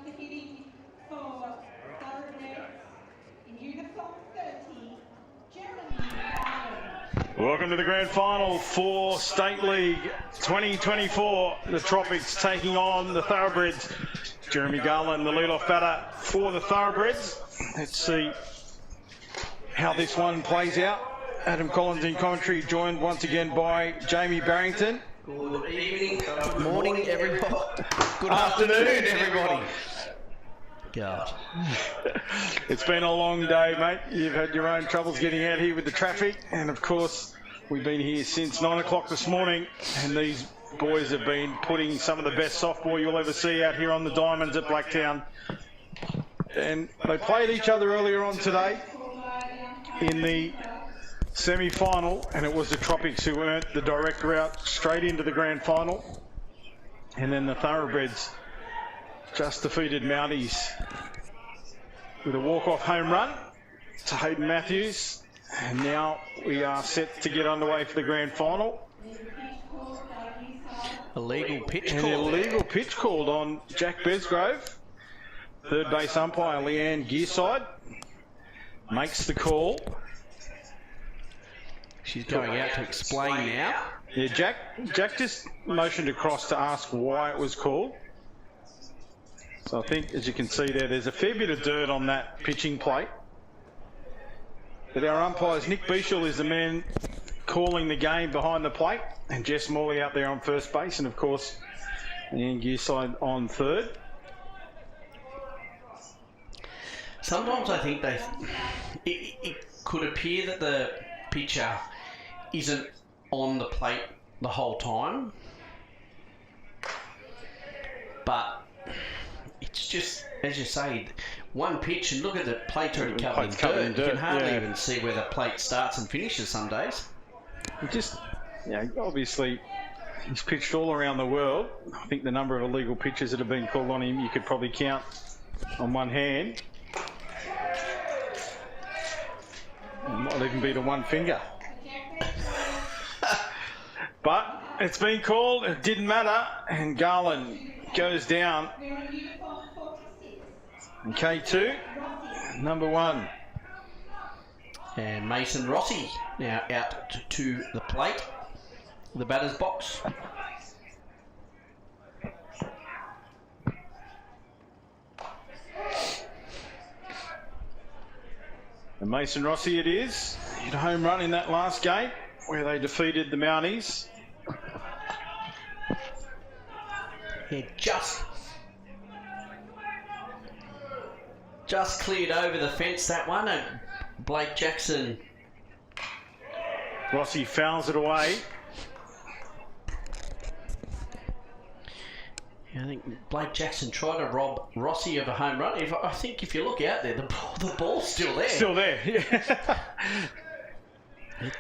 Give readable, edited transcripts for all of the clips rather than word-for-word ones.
the hitting for Thurabredz in uniform 30, Jeremy Garland. Welcome to the grand final for State League 2024. The Tropics taking on the Thurabredz. Jeremy Garland, the lead-off batter for the Thurabredz. Let's see how this one plays out. Adam Collins in commentary, joined once again by Jamie Barrington. Good evening, good morning, everybody. Good afternoon, everybody. God. It's been a long day, mate. You've had your own troubles getting out here with the traffic, and of course, we've been here since 9 o'clock this morning, and these boys have been putting some of the best softball you'll ever see out here on the diamonds at Blacktown. And they played each other earlier on today in the semi-final, and it was the Tropics who earned the direct route straight into the grand final. And then the Thurabredz just defeated Mounties with a walk-off home run to Hayden Matthews. And now we are set to get underway for the grand final. Illegal pitch called. An illegal pitch called on Jack Besgrove. Third base umpire Leanne Gearside makes the call. She's going out to explain now. Yeah, Jack just motioned across to ask why it was called. So I think, as you can see there's a fair bit of dirt on that pitching plate. But our umpires, Nick Beashall is the man calling the game behind the plate, and Jess Morley out there on first base, and of course, Leanne Gearside on third. Sometimes I think it could appear that the pitcher isn't on the plate the whole time, but it's just, as you say, one pitch, and look at the plate already covered in dirt. You can hardly even see where the plate starts and finishes some days. It just, obviously, he's pitched all around the world. I think the number of illegal pitches that have been called on him, you could probably count on one hand. It might even be to one finger. But it's been called, it didn't matter, and Garland goes down. And K2, number one. And Mason Rossi now out to the plate, the batter's box. And Mason Rossi it is. He hit a home run in that last game where they defeated the Mounties. Yeah, just cleared over the fence, that one, and Blake Jackson. Rossi fouls it away. I think Blake Jackson tried to rob Rossi of a home run. I think if you look out there, the ball's still there. Still there, yeah.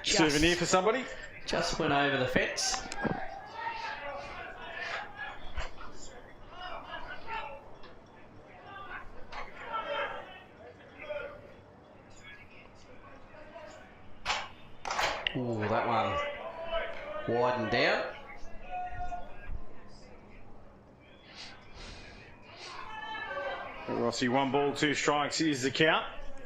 Souvenir for somebody? Just went over the fence. Ooh, that one widened down. Rossi, 1 ball, 2 strikes is the count.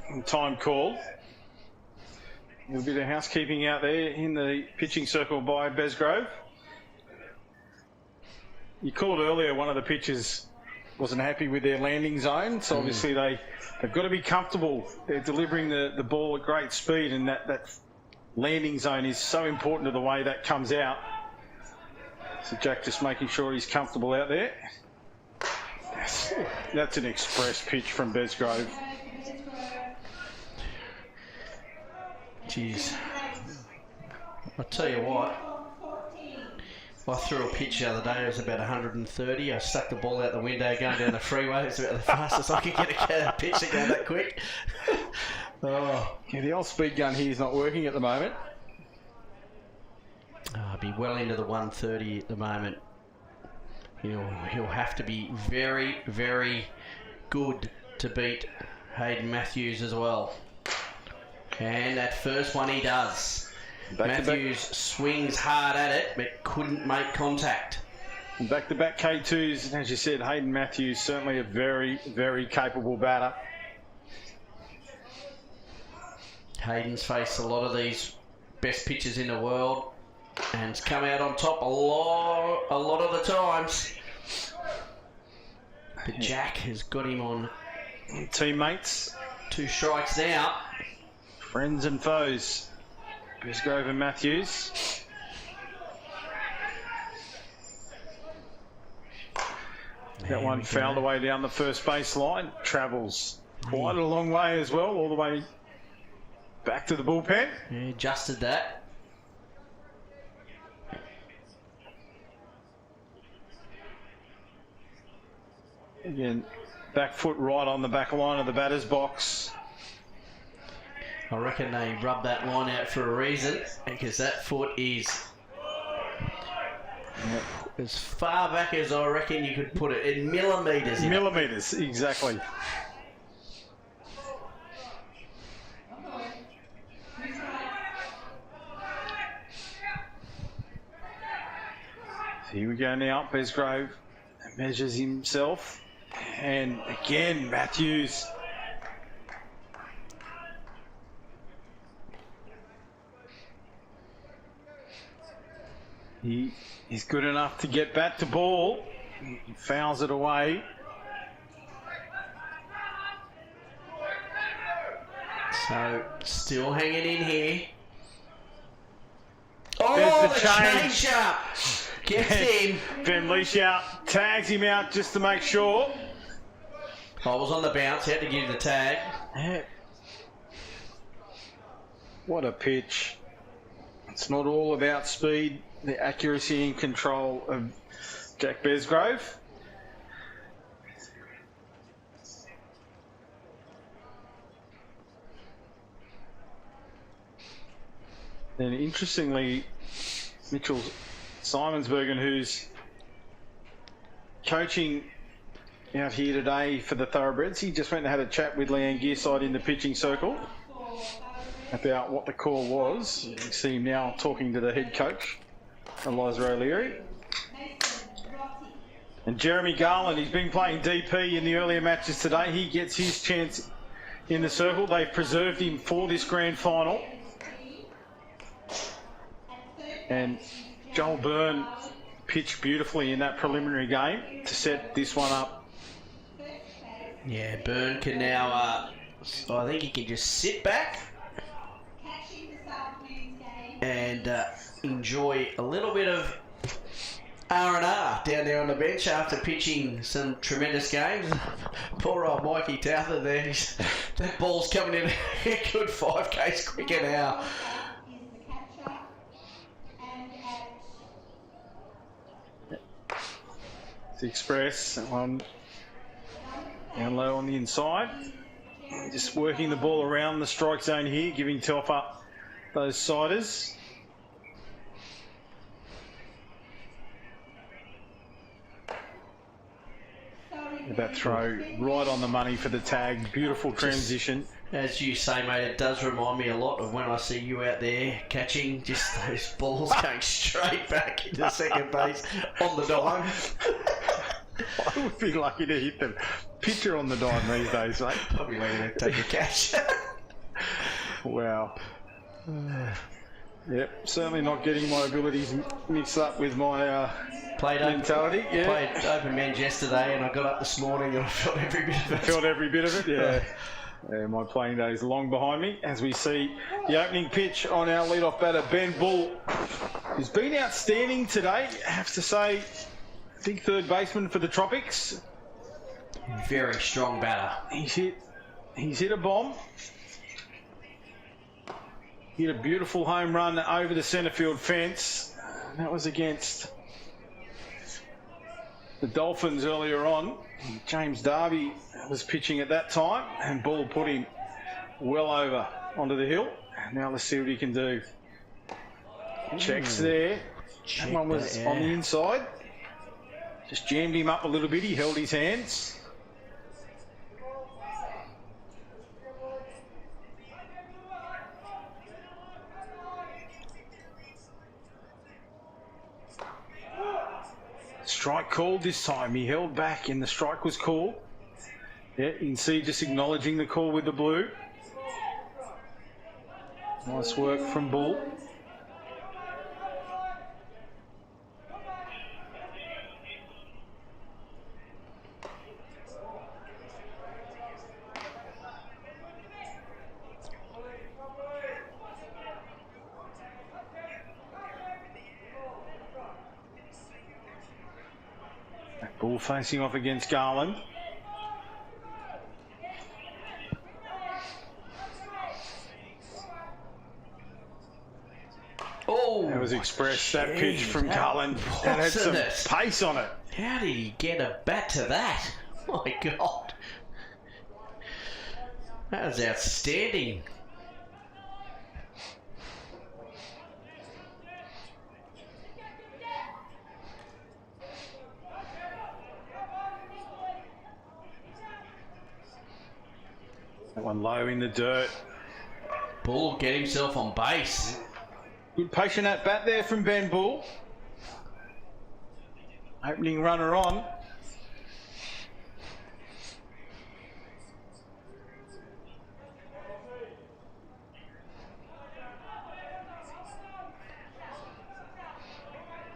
And time called. A little bit of housekeeping out there in the pitching circle by Besgrove. You called earlier one of the pitchers wasn't happy with their landing zone, so obviously they've got to be comfortable. They're delivering the ball at great speed, and that landing zone is so important to the way that comes out. So Jack just making sure he's comfortable out there. That's an express pitch from Besgrove. Jeez. I'll tell you what. I threw a pitch the other day, it was about 130. I stuck the ball out the window going down the freeway. It was about the fastest I could get a pitch to go that quick. Oh, yeah, the old speed gun here is not working at the moment. I'll be well into the 130 at the moment. He'll have to be very, very good to beat Hayden Matthews as well. And that first one he does. Matthews swings hard at it, but couldn't make contact. Back-to-back K2s, and as you said, Hayden Matthews, certainly a very, very capable batter. Hayden's faced a lot of these best pitchers in the world and has come out on top a lot of the times. But Jack has got him on Teammates, 2 strikes now. friends and foes, Bisgrove and Matthews. That one fouled away down the first base line. Travels quite a long way as well, all the way back to the bullpen. Yeah, adjusted that. Again, back foot right on the back line of the batter's box. I reckon they rubbed that line out for a reason, because that foot is as far back as I reckon you could put it, in millimetres. Millimetres, exactly. Here we go now. Bisgrove measures himself. And again, Matthews. He is good enough to get bat to ball. He fouls it away. So, still hanging in here. There's Oh, the the change up! Gets him. Van Leeshout tags him out just to make sure. I was on the bounce, he had to give the tag. Yeah. What a pitch. It's not all about speed, the accuracy and control of Jack Bisgrove. Then interestingly, Mitchell Simonsbergen, who's coaching out here today for the Thurabredz, he just went and had a chat with Leanne Gearside in the pitching circle about what the call was. You see him now talking to the head coach, Eliza O'Leary. And Jeremy Garland, he's been playing DP in the earlier matches today. He gets his chance in the circle. They've preserved him for this grand final. And Joel Byrne pitched beautifully in that preliminary game to set this one up. Yeah, Byrne can now, I think he can just sit back and enjoy a little bit of R&R down there on the bench after pitching some tremendous games. Poor old Mikey Towther there. That ball's coming in a good 5Ks quicker now. It's Express, that one down low on the inside. Just working the ball around the strike zone here, giving Telfer those siders. That throw right on the money for the tag. Beautiful transition. As you say, mate, it does remind me a lot of when I see you out there catching just those balls going straight back into second base on the dime. I would be lucky to hit the pitcher on the dime these days, mate. Probably lucky to take a catch. Wow. Yep, certainly not getting my abilities mixed up with my mentality. Yeah. Played open men's yesterday, and I got up this morning and I felt every bit of it. Felt every bit of it, yeah. My playing days are long behind me as we see the opening pitch on our leadoff batter, Ben Bull, who's been outstanding today. I have to say, big third baseman for the Tropics. Very strong batter. He's hit a bomb. Hit a beautiful home run over the centre field fence. That was against the Dolphins earlier on. James Darby was pitching at that time, and Bull put him well over onto the hill. Now let's see what he can do. Checks there. That one was on the inside. Just jammed him up a little bit. He held his hands. Strike called this time. He held back and the strike was called. Yeah, you can see just acknowledging the call with the blue. Nice work from Bull. Bull facing off against Garland. Oh, that was expressed, that pitch from Garland. That had some pace on it. How did he get a bat to that? My God. That was outstanding. That one low in the dirt. Bull get himself on base. Good patient at bat there from Ben Bull. Opening runner on.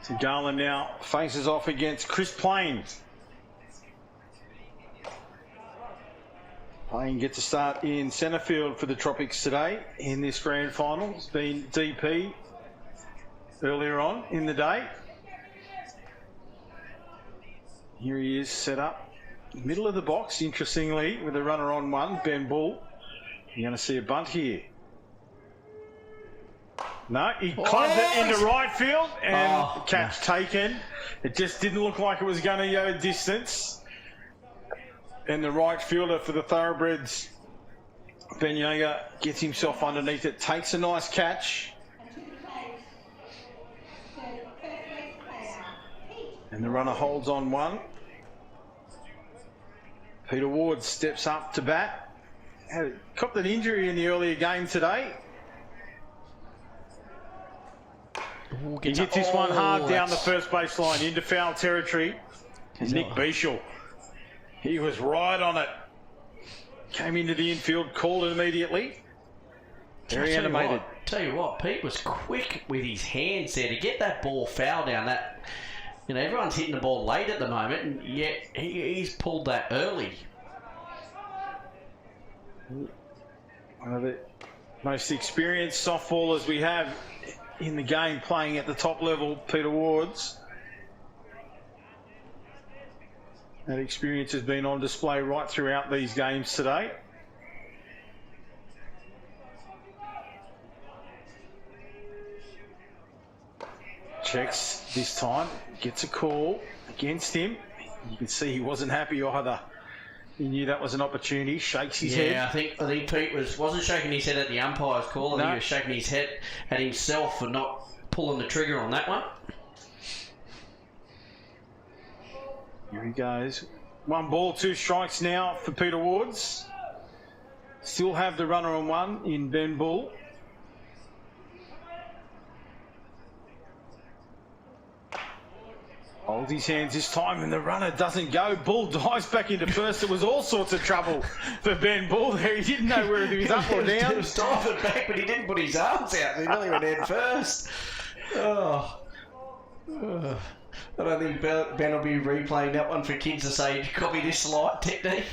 So Garland now faces off against Chris Plains. Plain gets a start in centre field for the Tropics today in this grand final. It's been DP earlier on in the day. Here he is set up middle of the box, interestingly, with a runner on one, Ben Bull. You're going to see a bunt here. No, he climbed it into right field and catch taken. It just didn't look like it was going to go distance. And the right fielder for the Thurabredz, Ben Yeager, gets himself underneath it, takes a nice catch. And the runner holds on one. Peter Ward steps up to bat. Copped an injury in the earlier game today. He hits this one hard down the first baseline into foul territory. Nick Bieshel. He was right on it. Came into the infield, called it immediately. Very animated. Tell you what, Pete was quick with his hands there to get that ball foul down. That, you know, everyone's hitting the ball late at the moment, and yet he's pulled that early. One of the most experienced softballers we have in the game, playing at the top level, Peter Ward's. That experience has been on display right throughout these games today. Checks this time, gets a call against him. You can see he wasn't happy either. He knew that was an opportunity, shakes his head. Yeah, I think Pete wasn't shaking his head at the umpire's call. I think he was shaking his head at himself for not pulling the trigger on that one. Here he goes. 1 ball, 2 strikes now for Peter Wards. Still have the runner on one in Ben Bull. Holds his hands this time and the runner doesn't go. Bull dives back into first. It was all sorts of trouble for Ben Bull there. He didn't know whether he was up or down. He was diving back, but he didn't put his arms out. He really went in first. I don't think Ben will be replaying that one for kids to say, copy this slide technique.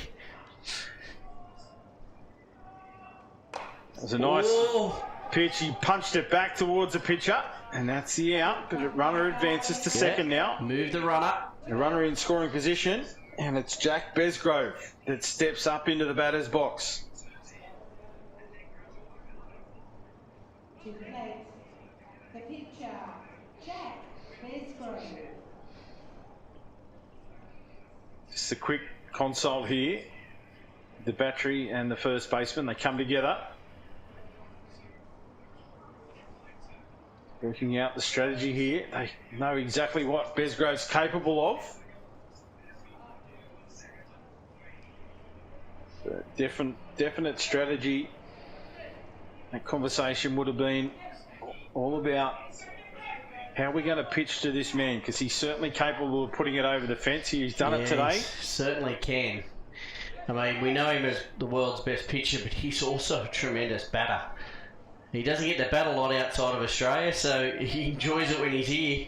It was a nice pitch. He punched it back towards the pitcher, and that's the out. The runner advances to second now. Move the runner. The runner in scoring position, and it's Jack Besgrove that steps up into the batter's box. To the plate, the pitcher, Jack Besgrove. Just a quick consult here. The battery and the first baseman, they come together. Working out the strategy here. They know exactly what Besgrove's capable of. So definite strategy. That conversation would have been all about How are we going to pitch to this man? Because he's certainly capable of putting it over the fence. He's done it today. Certainly can. I mean, we know him as the world's best pitcher, but he's also a tremendous batter. He doesn't get to bat a lot outside of Australia, so he enjoys it when he's here.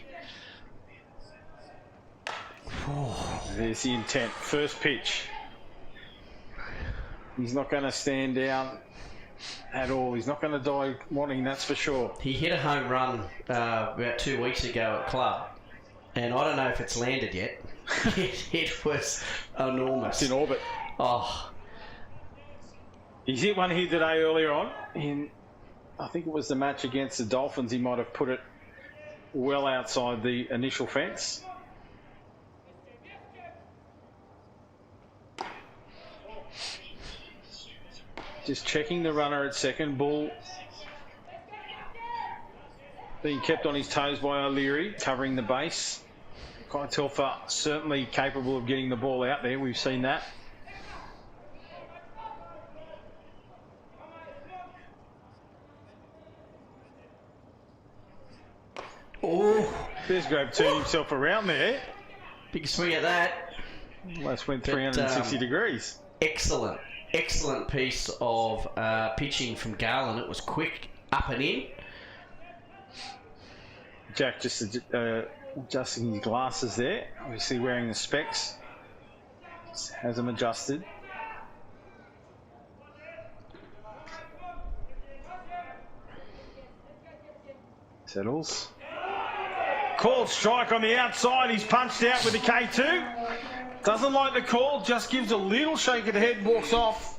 There's the intent. First pitch. He's not going to stand down at all. He's not going to die wanting, that's for sure. He hit a home run about 2 weeks ago at club, and I don't know if it's landed yet. It was enormous. It's in orbit. Oh. He's hit one here today earlier on. I think it was the match against the Dolphins. He might have put it well outside the initial fence. Just checking the runner at second. Ball being kept on his toes by O'Leary, covering the base. Telfer certainly capable of getting the ball out there. We've seen that. Oh, Besgrove turned himself around there. big swing at that. Almost went 360 degrees. Excellent piece of pitching from Garland. It was quick, up and in. Jack just adjusting his glasses there. Obviously wearing the specs. Just has them adjusted. Settles. Called strike on the outside. He's punched out with the K2. Doesn't like the call. Just gives a little shake of the head. Walks off.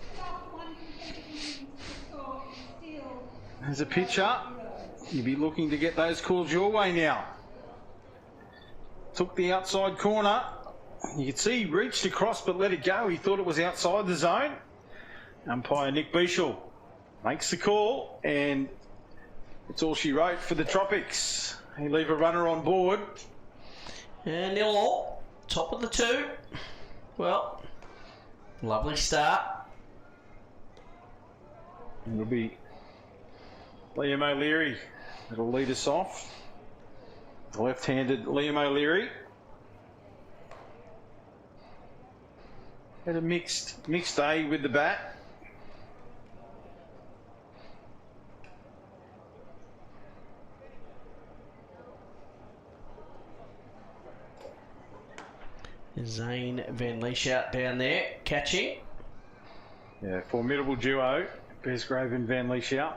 As a pitcher, you'd be looking to get those calls your way now. Took the outside corner. You can see he reached across but let it go. He thought it was outside the zone. Umpire Nick Beashel makes the call, and it's all she wrote for the Tropics. They leave a runner on board. And 0-0, top of the 2. Well, lovely start. It'll be Liam O'Leary that'll lead us off. The left-handed Liam O'Leary. Had a mixed day with the bat. Zane Van Lieshout down there, catching. Yeah, formidable duo, Besgrove and Van Lieshout.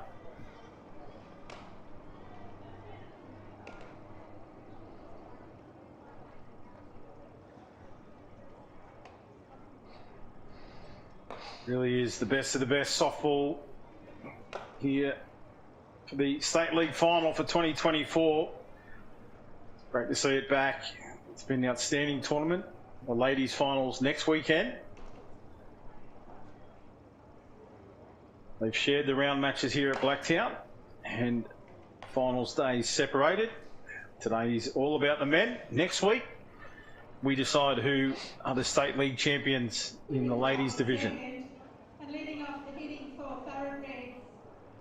Really is the best of the best softball here for the State League final for 2024. Great to see it back. It's been an outstanding tournament. The ladies finals next weekend. They've shared the round matches here at Blacktown, and finals days separated. Today is all about the men. Next week, we decide who are the State League champions in the ladies division. And leading off the hitting for Thurabredz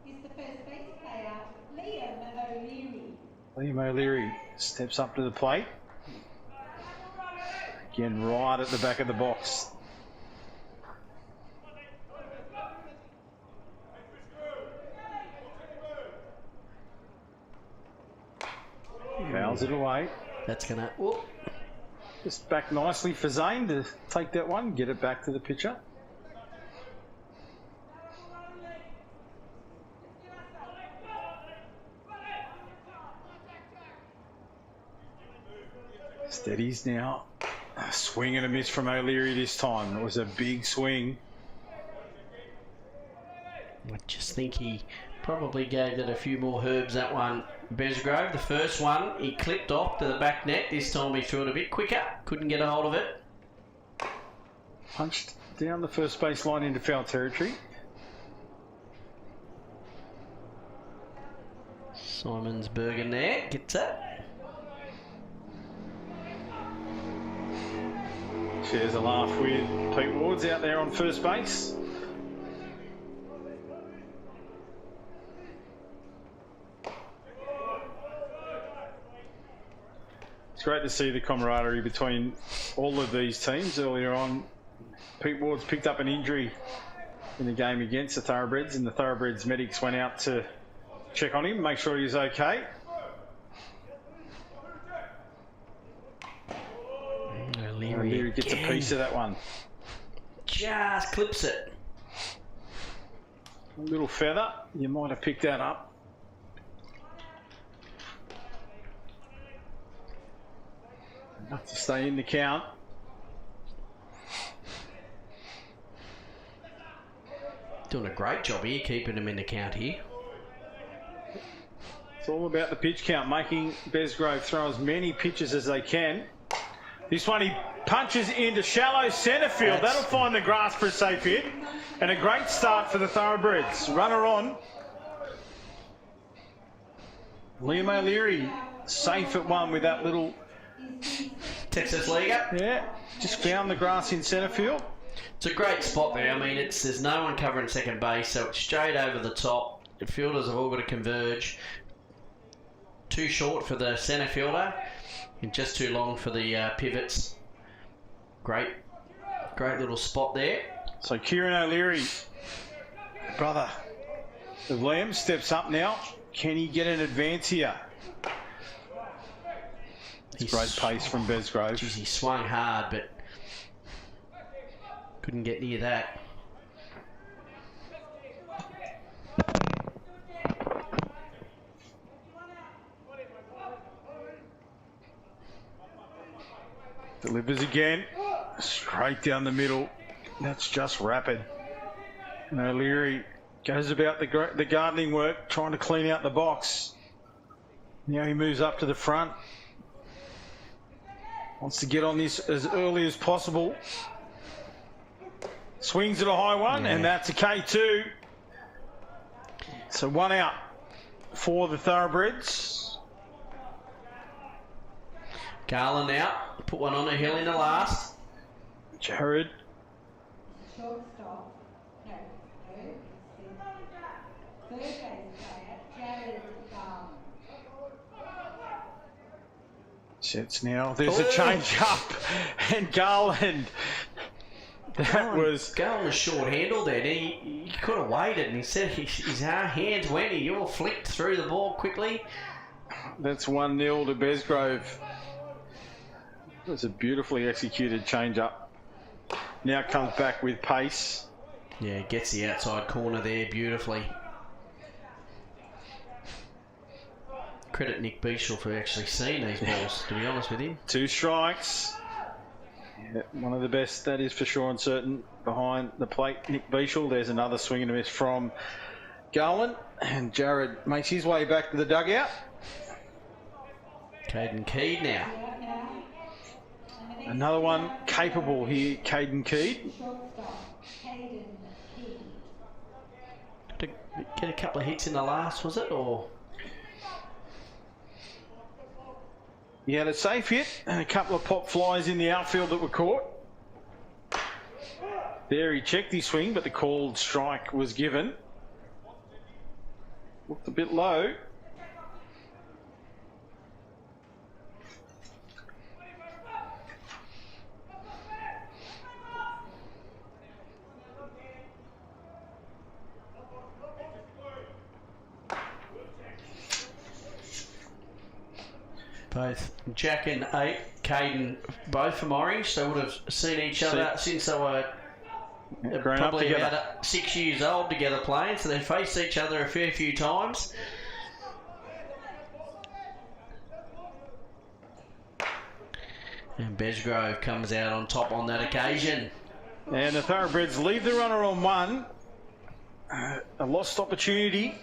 is the first base player, Liam O'Leary. Liam O'Leary steps up to the plate. Again, right at the back of the box. Fouls it away. That's gonna. Just back nicely for Zane to take that one, get it back to the pitcher. Steadies now. A swing and a miss from O'Leary this time. It was a big swing. I just think he probably gave it a few more herbs, that one. Besgrove, the first one, he clipped off to the back net. This time he threw it a bit quicker. Couldn't get a hold of it. Punched down the first base line into foul territory. Simon's Bergen there, gets it. Shares a laugh with Pete Ward's out there on first base. It's great to see the camaraderie between all of these teams. Earlier on, Pete Ward's picked up an injury in the game against the Thurabredz, and the Thurabredz medics went out to check on him, make sure he's okay. Leary gets a piece of that one. Just clips it. A little feather, you might have picked that up. Enough to stay in the count. Doing a great job here, keeping him in the count here. It's all about the pitch count, making Besgrove throw as many pitches as they can. This one he punches into shallow centre field. That'll find the grass for a safe hit. And a great start for the Thurabredz. Runner on. Liam O'Leary safe at one with that little... Texas Liga. Yeah, just found the grass in centre field. It's a great spot there. I mean, there's no one covering second base, so it's straight over the top. The fielders have all got to converge. Too short for the centre fielder and just too long for the pivots. Great little spot there. So Kieran O'Leary, brother of Liam, steps up now. Can he get an advance here? It's great pace from Besgrove. Geez, he swung hard, but couldn't get near that. Delivers again, straight down the middle. That's just rapid. And O'Leary goes about the gardening work, trying to clean out the box. Now he moves up to the front. Wants to get on this as early as possible. Swings at a high one, and that's a K2. So one out for the Thurabredz. Garland out. Put one on a hill in the last. Jared. Shortstop. No. Third base player, Jared Garland. Sets now. There's a change up, and Garland. Garland was short-handled then. He could have waited, and he said his hands went. He all flicked through the ball quickly. That's 1-0 to Besgrove. That's a beautifully executed change-up. Now comes back with pace. Yeah, gets the outside corner there beautifully. Credit Nick Beashel for actually seeing these balls, to be honest with you. 2 strikes. Yeah, one of the best, that is for sure and certain, behind the plate, Nick Beashel. There's another swing and a miss from Garland. And Jared makes his way back to the dugout. Caden Keed now. Another one capable here, Caden Keed. Get a couple of hits in the last, was it? Or he had a safe hit and a couple of pop flies in the outfield that were caught. There he checked his swing, but the called strike was given. Looked a bit low. both Jack and Caden, both from Orange, so would have seen each other since they were probably about 6 years old together playing, so they faced each other a fair few times. And Besgrove comes out on top on that occasion. And the Thurabredz leave the runner on one. A lost opportunity.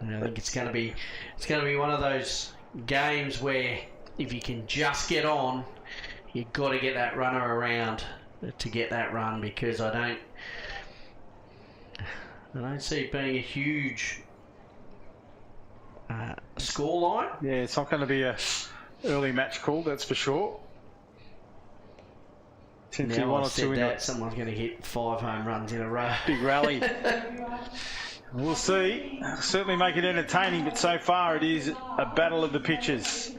And I think it's going to be one of those games where if you can just get on, you've got to get that runner around to get that run, because I don't see it being a huge score line. Yeah, it's not going to be a early match call, that's for sure. Now I've said that, someone's going to hit 5 home runs in a row. Big rally. We'll see. Certainly make it entertaining, but so far it is a battle of the pitches.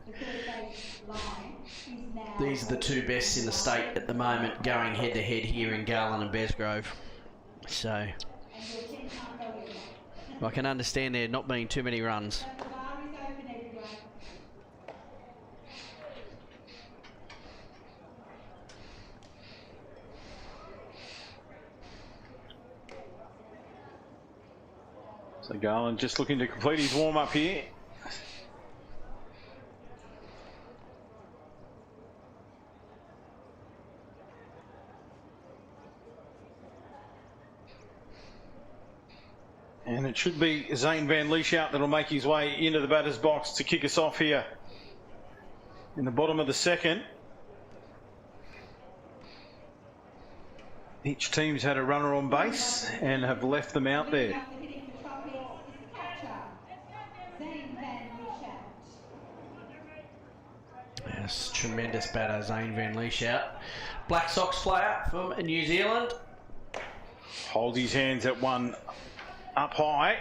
The third base line is now... These are the two best in the state at the moment, going head to head here in Garland and Besgrove. So And your 10 can't go in. I can understand there not being too many runs. The bar is open, everyone. So Garland just looking to complete his warm-up here. And it should be Zane Van Lieshout that'll make his way into the batter's box to kick us off here in the bottom of the second. Each team's had a runner on base and have left them out there. After hitting for Tropics is the catcher, Zane Van Lieshout. Yes, tremendous batter, Zane Van Lieshout. Black Sox player from New Zealand. Holds his hands at one up high.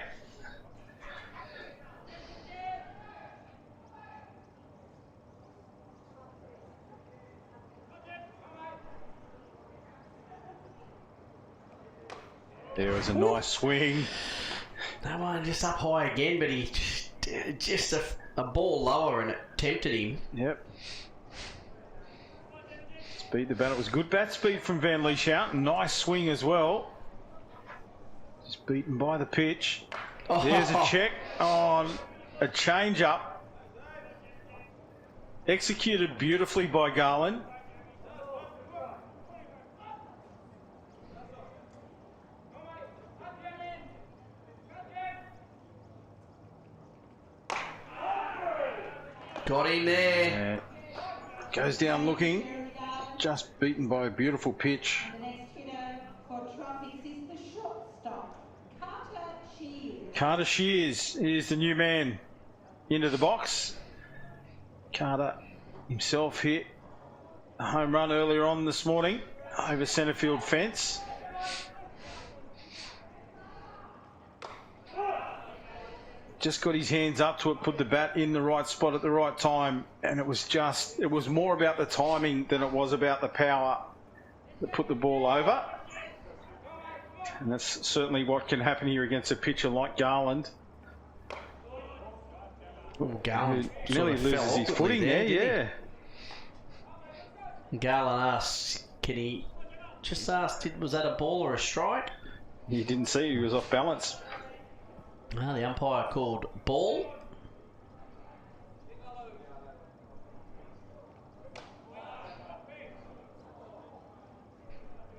There was a nice swing. That one just up high again, but he just a ball lower and it tempted him. Yep. Speed the batter was good bat speed from Van Lieshout. Nice swing as well. Just beaten by the pitch. Oh. There's a check on a change up. Executed beautifully by Garland. Got in there. Goes down looking. Just beaten by a beautiful pitch. The next hitter for Tropics is the shortstop, Carter Shears. Carter Shears is the new man into the box. Carter himself hit a home run earlier on this morning over centre field fence. Just got his hands up to it, put the bat in the right spot at the right time, and it was more about the timing than it was about the power that put the ball over. And that's certainly what can happen here against a pitcher like Garland. Ooh, Garland Who nearly sort of loses fell his footing there, yeah. Garland asks, was that a ball or a strike? He didn't see, he was off balance. Well, the umpire called ball.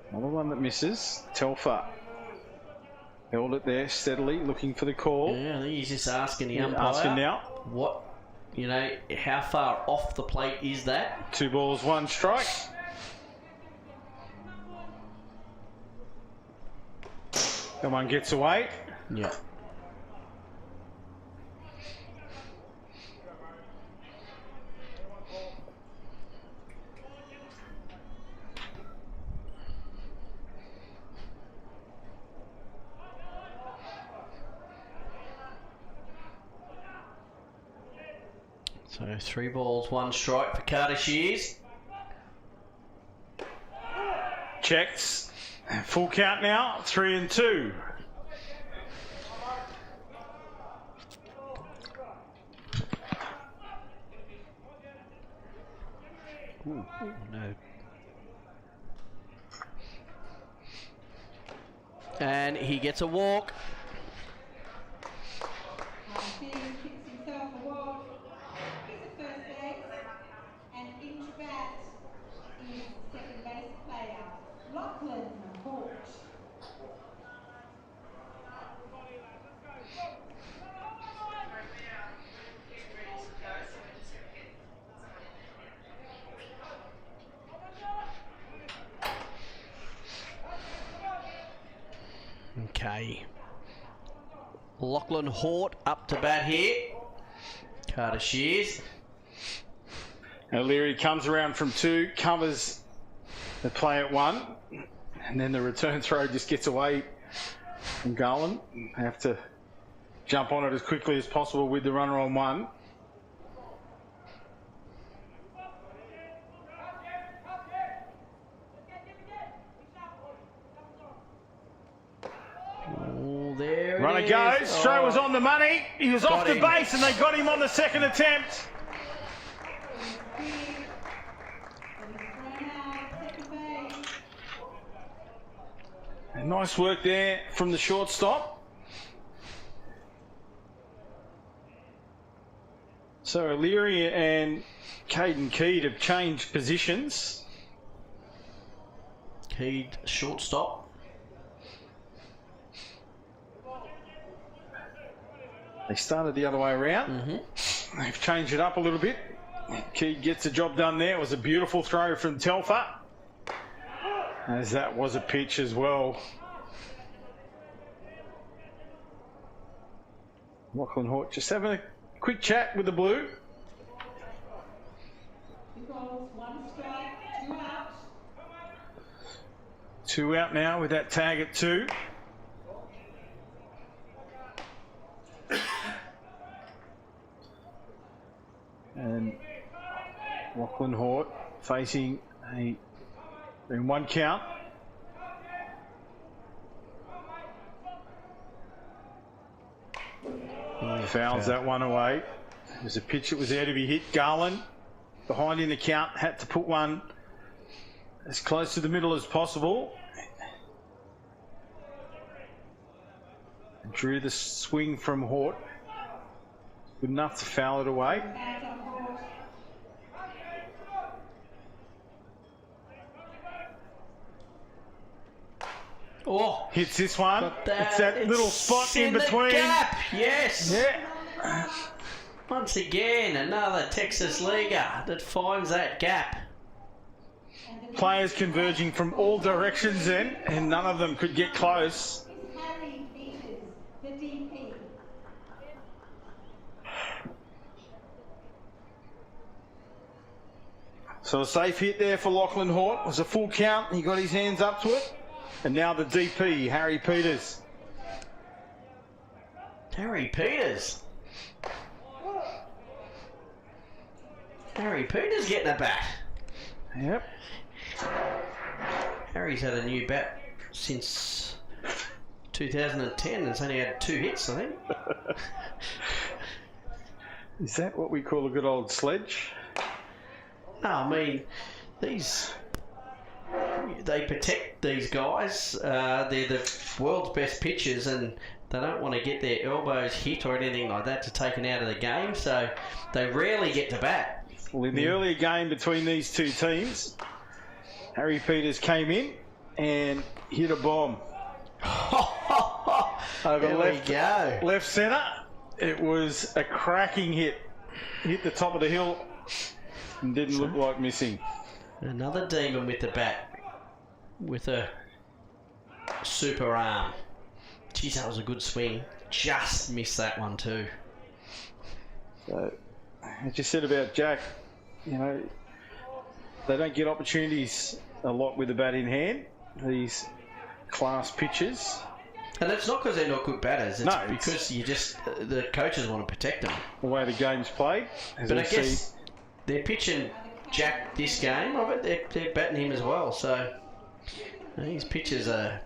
Another one that misses. Telfer held it there steadily, looking for the call. Yeah, I think he's just asking the umpire. Asking now. What, how far off the plate is that? 2 balls, 1 strike. That one gets away. Yeah. So 3 balls, 1 strike for Carter Shears. Checks. Full count now, 3 and 2. Ooh, no. And he gets a walk. Shears kicks himself a walk. He's at first base, and into bat is second base player, Lachlan Hort. Okay. Lachlan Hort up to bat here. Carter Shears. O'Leary comes around from 2, covers the play at 1, and then the return throw just gets away from Garland. They have to jump on it as quickly as possible with the runner on 1. One to go. Stroh was on the money. He was off the base and they got him on the second attempt. And nice work there from the shortstop. So O'Leary and Caden Keed have changed positions. Keed shortstop. They started the other way around. Mm-hmm. They've changed it up a little bit. Keed gets the job done there. It was a beautiful throw from Telfer, as that was a pitch as well. Lachlan Hort just having a quick chat with the blue. One strike, 2 out. 2 out now with that tag at 2. And Lachlan Hort facing in 1 count. Fouls that one away. It was a pitch that was there to be hit. Garland behind in the count, had to put one as close to the middle as possible. And drew the swing from Hort. Good enough to foul it away. Oh, hits this one. It's that little spot in between. The gap. Yes. Yeah. Once again, another Texas leaguer that finds that gap. Players converging from all directions then, and none of them could get close. Harry Peters, the DP. So a safe hit there for Lachlan Hort. It was a full count. He got his hands up to it. And now the DP, Harry Peters. Harry Peters. Harry Peters getting a bat. Yep. Harry's had a new bat since 2010. It's only had 2 hits, I think. Is that what we call a good old sledge? No, I mean, they protect these guys. They're the world's best pitchers, and they don't want to get their elbows hit or anything like that to take it out of the game, so they rarely get to bat. Well, in the earlier game between these two teams, Harry Peters came in and hit a bomb. Over left centre. It was a cracking hit. Hit the top of the hill and didn't look like missing. Another demon with the bat. With a super arm. Geez, that was a good swing. Just missed that one too. So, I just said about Jack, you know, they don't get opportunities a lot with the bat in hand, these class pitchers. And it's not because they're not good batters, it's no, because you just, the coaches want to protect them. The way the game's played. But I guess they're pitching Jack this game, I bet they're batting him as well, so these pitchers are,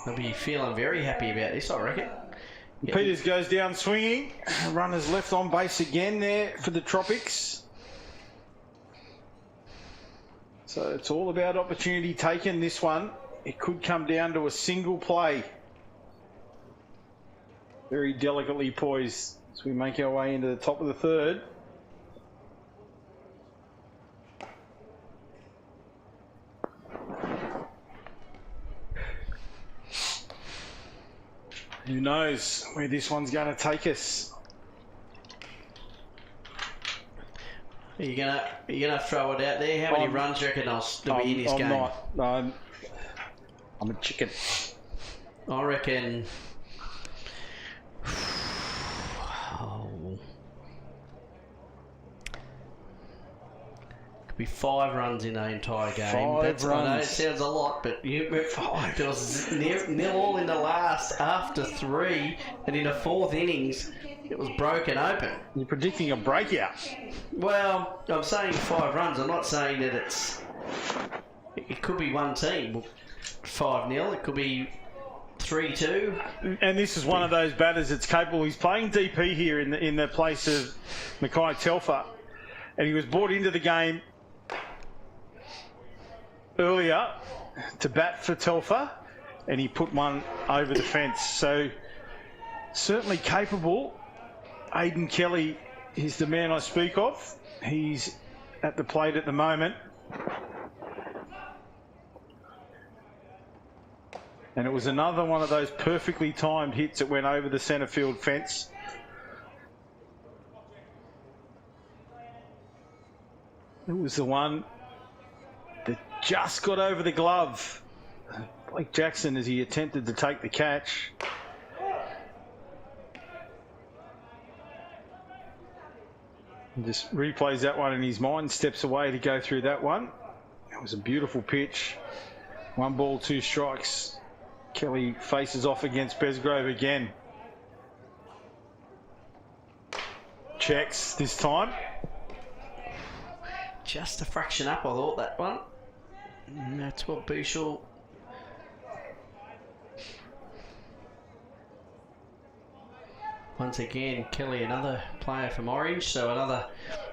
they'll be feeling very happy about this, I reckon. Peters goes down swinging. Runners left on base again there for the Tropics. So it's all about opportunity taken, this one. It could come down to a single play. Very delicately poised as we make our way into the top of the third. Who knows where this one's going to take us? Are you gonna throw it out there? How many runs do you reckon there'll be in this game? I'm a chicken. I reckon. Could be 5 runs in the entire game. 5 runs. I know it sounds a lot, but there was nil all in the last after 3, and in the 4th innings, it was broken open. You're predicting a breakout. Well, I'm saying 5 runs. I'm not saying that it could be one team 5-0. It could be 3-2. And this is one of those batters that's capable. He's playing DP here in the place of Mackay Telfer. And he was brought into the game earlier to bat for Telfer, and he put one over the fence. So certainly capable. Aidan Kelly is the man I speak of. He's at the plate at the moment. And it was another one of those perfectly timed hits that went over the centre field fence. It was the one that just got over the glove. Blake Jackson, as he attempted to take the catch. And just replays that one in his mind, steps away to go through that one. It was a beautiful pitch. 1 ball, 2 strikes. Kelly faces off against Besgrove again. Checks this time. Just a fraction up, I thought, that one. And that's what Bouchel... Once again, Kelly, another player from Orange, so another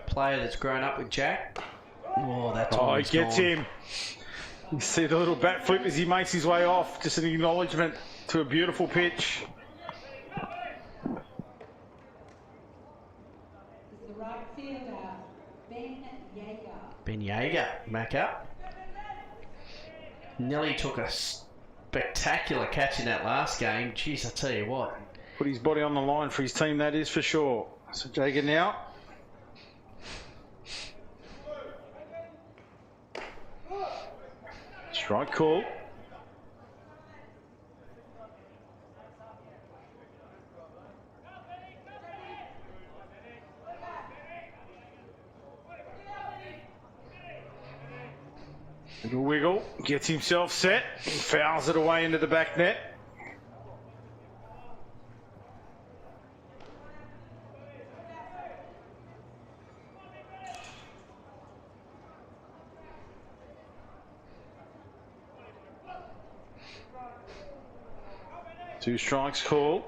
player that's grown up with Jack. Oh, that's he gets him. You see the little bat flip as he makes his way off. Just an acknowledgement to a beautiful pitch. This is the right fielder, Ben Yeager. Ben Yeager back up. Nelly took a spectacular catch in that last game. Jeez, I tell you what. Put his body on the line for his team, that is for sure. So Jager now. Strike call. Little wiggle, gets himself set, fouls it away into the back net. Two strikes call.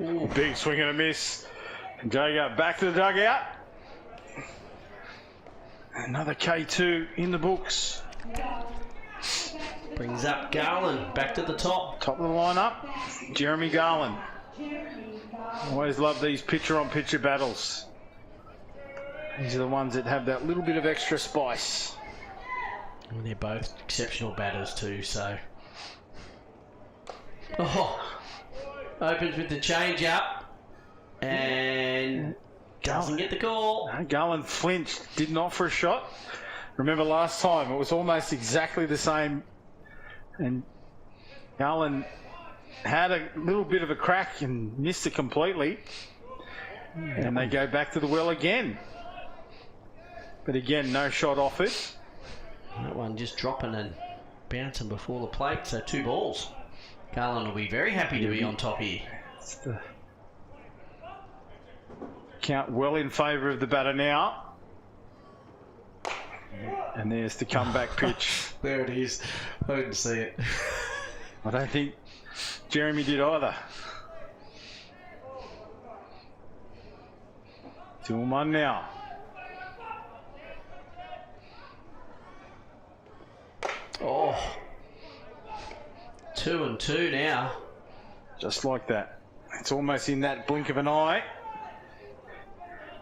Ooh, big swing and a miss. And Jager back to the dugout. Another K2 in the books. Brings up Garland back to the top. Top of the lineup, Jeremy Garland. Always love these pitcher-on-pitcher battles. These are the ones that have that little bit of extra spice. And they're both exceptional batters too, so. Oh, opens with the change up and doesn't get the call. Garland flinched, didn't offer a shot. Remember last time, it was almost exactly the same. And Garland had a little bit of a crack and missed it completely. And they go back to the well again. But again, no shot offered. That one just dropping and bouncing before the plate, so 2 balls. Garland will be very happy to be on top here. Count well in favour of the batter now. And there's the comeback pitch. There it is. I didn't see it. I don't think Jeremy did either. 2-1 now. Oh, 2-2 now. Just like that. It's almost in that blink of an eye.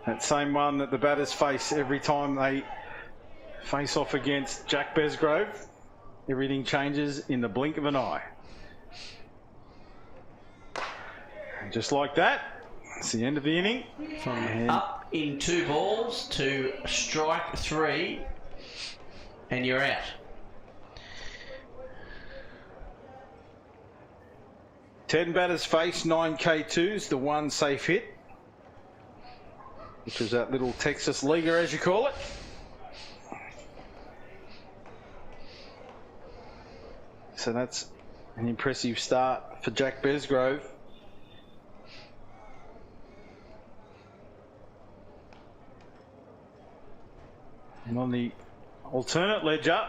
That same one that the batters face every time they face off against Jack Besgrove. Everything changes in the blink of an eye. And just like that, it's the end of the inning. From up in 2 balls to strike 3, and you're out. 10 batters face, 9 K2s, the 1 safe hit, which was that little Texas leaguer, as you call it. So that's an impressive start for Jack Besgrove. And on the Alternate ledger.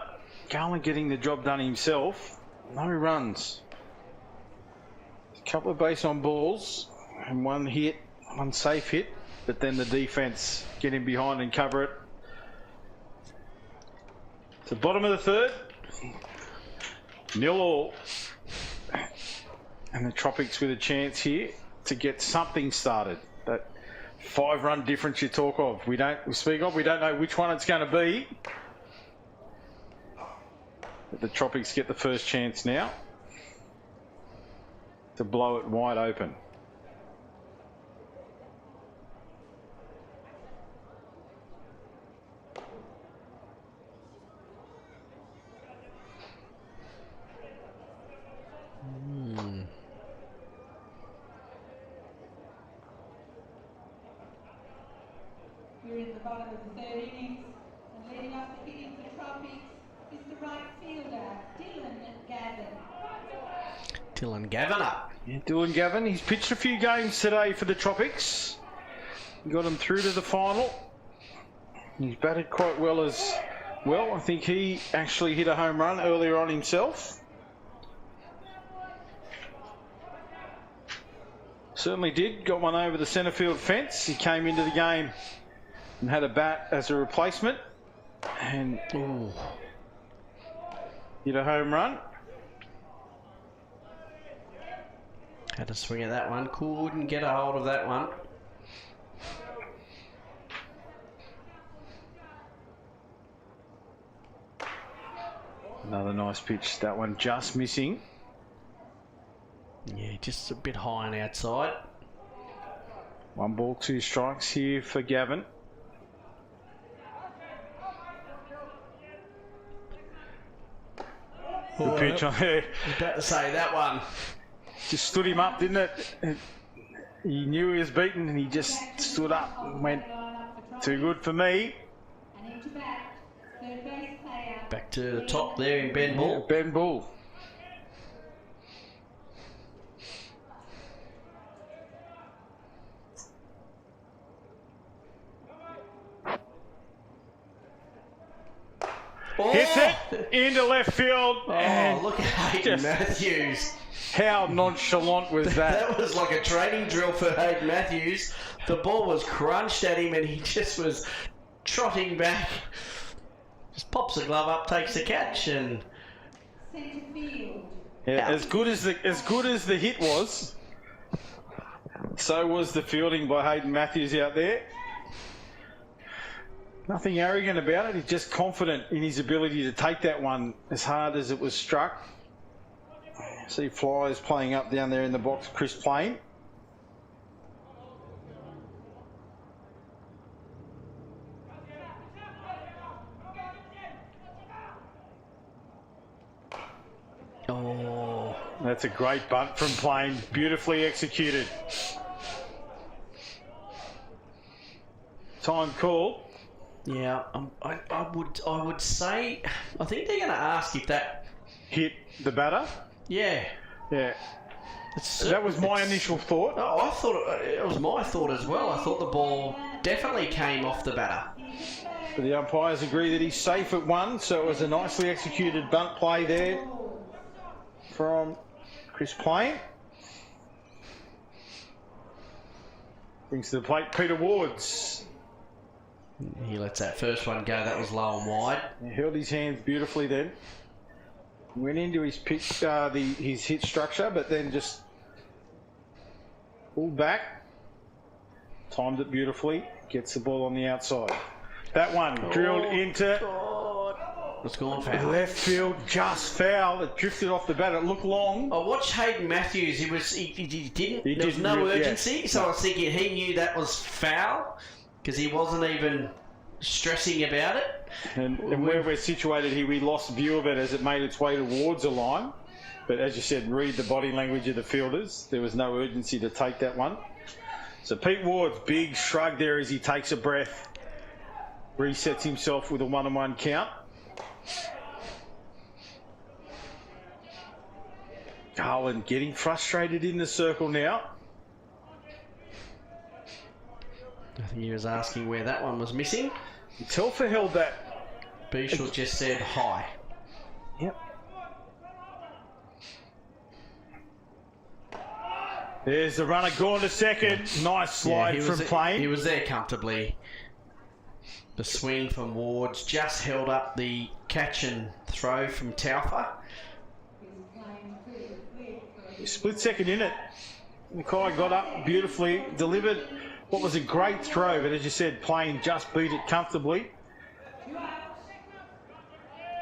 Garland getting the job done himself. No runs. A couple of base on balls and one hit, one safe hit, but then the defence get in behind and cover it. To the bottom of the third. 0-0. And the Tropics with a chance here to get something started. That 5-run difference you talk of. We don't know which one it's going to be. But the Tropics get the first chance now to blow it wide open. We're in the bottom of the third innings, and leading off the hitting for the Tropics is the right fielder, Dylan Gaviner. Yeah, Dylan Gavin. He's pitched a few games today for the Tropics. He got them through to the final. He's batted quite well as well. I think he actually hit a home run earlier on himself. Certainly did. Got one over the centre field fence. He came into the game and had a bat as a replacement. And hit a home run. Had to swing at that one. Couldn't get a hold of that one. Another nice pitch. That one just missing. Yeah, just a bit high on outside. 1 ball, 2 strikes here for Gavin. Good pitch on there. I was about to say that one. Just stood him up, didn't it? He knew he was beaten and he just stood up and went, too good for me. Back to the top there in Ben Bull. Yeah, Ben Bull. Oh! Hits it into left field. Oh, look at Hayden Matthews. How nonchalant was that? That was like a training drill for Hayden Matthews. The ball was crunched at him and he just was trotting back. Just pops the glove up, takes the catch, and yeah, as good as the hit was, so was the fielding by Hayden Matthews out there. Nothing arrogant about it. He's just confident in his ability to take that one as hard as it was struck. See flies playing up down there in the box. Chris Plain. oh, That's a great bunt from Plain. Beautifully executed. Time call. yeah. I would say I think they're going to ask if that. Hit the batter. Yeah. Yeah. That was my initial thought. Oh, I thought it was my thought as well. I thought the ball definitely came off the batter. But the umpires agree that he's safe at 1, so it was a nicely executed bunt play there from Chris Plain. Brings to the plate Peter Wards. He lets that first one go. That was low and wide. He held his hands beautifully then. Went into his pitch, his hit structure, but then just pulled back. Timed it beautifully. Gets the ball on the outside. That one drilled into It's gone foul. left field, just foul. It drifted off the bat. It looked long. I watched Hayden Matthews. He didn't. There was didn't no really- urgency, yeah. so I was thinking he knew that was foul because he wasn't even stressing about it. And where we're situated here, we lost view of it as it made its way towards the line. But as you said, read the body language of the fielders. There was no urgency to take that one. So Pete Ward's big shrug there as he takes a breath. Resets himself with a 1-1 count. Garland getting frustrated in the circle now. I think he was asking where that one was missing. Telfer held that Beashel just said hi. Yep. There's the runner gone to second. Nice slide from Plain. He was there comfortably. The swing from Wards just held up the catch and throw from Taufa. Split second in it. Mackay got up beautifully, delivered what was a great throw, but as you said, Plain just beat it comfortably.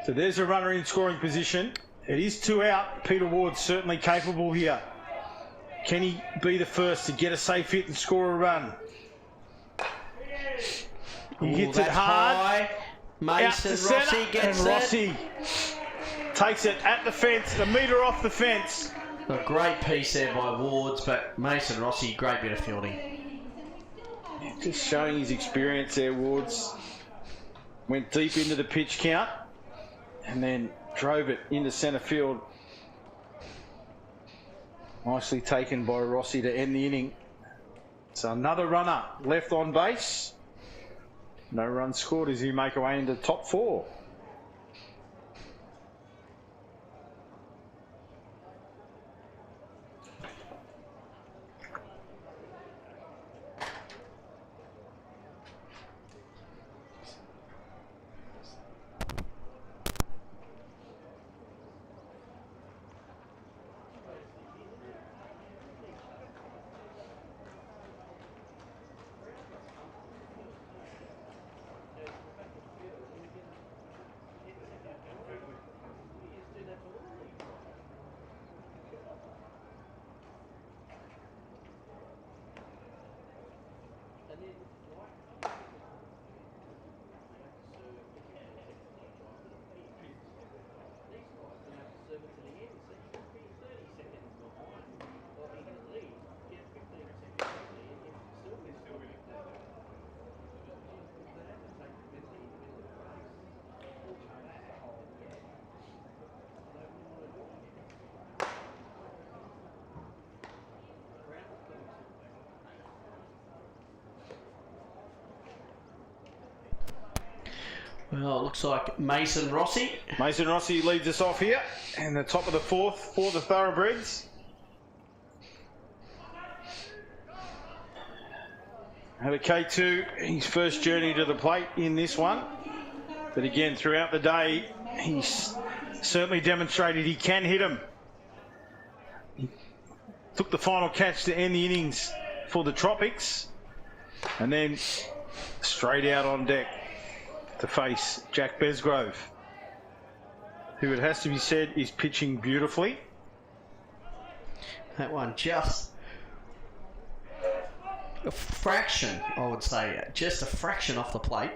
So there's a runner in scoring position. It is 2 out. Peter Ward's certainly capable here. Can he be the first to get a safe hit and score a run? He hits it hard. High. Mason Rossi gets and Rossi takes it at the fence, a metre off the fence. A great piece there by Wards, but Mason Rossi, great bit of fielding. Just showing his experience there, Wards. Went deep into the pitch count and then drove it into centre field. Nicely taken by Rossi to end the inning. So another runner left on base. No runs scored as he make away into top 4. Well, it looks like Mason Rossi. Mason Rossi leads us off here. And the top of the 4th for the Thurabredz. Had a K2, his first journey to the plate in this one. But again, throughout the day, he's certainly demonstrated he can hit him. He took the final catch to end the innings for the Tropics. And then straight out on deck to face Jack Besgrove, who, it has to be said, is pitching beautifully. That one just a fraction, I would say, just a fraction off the plate.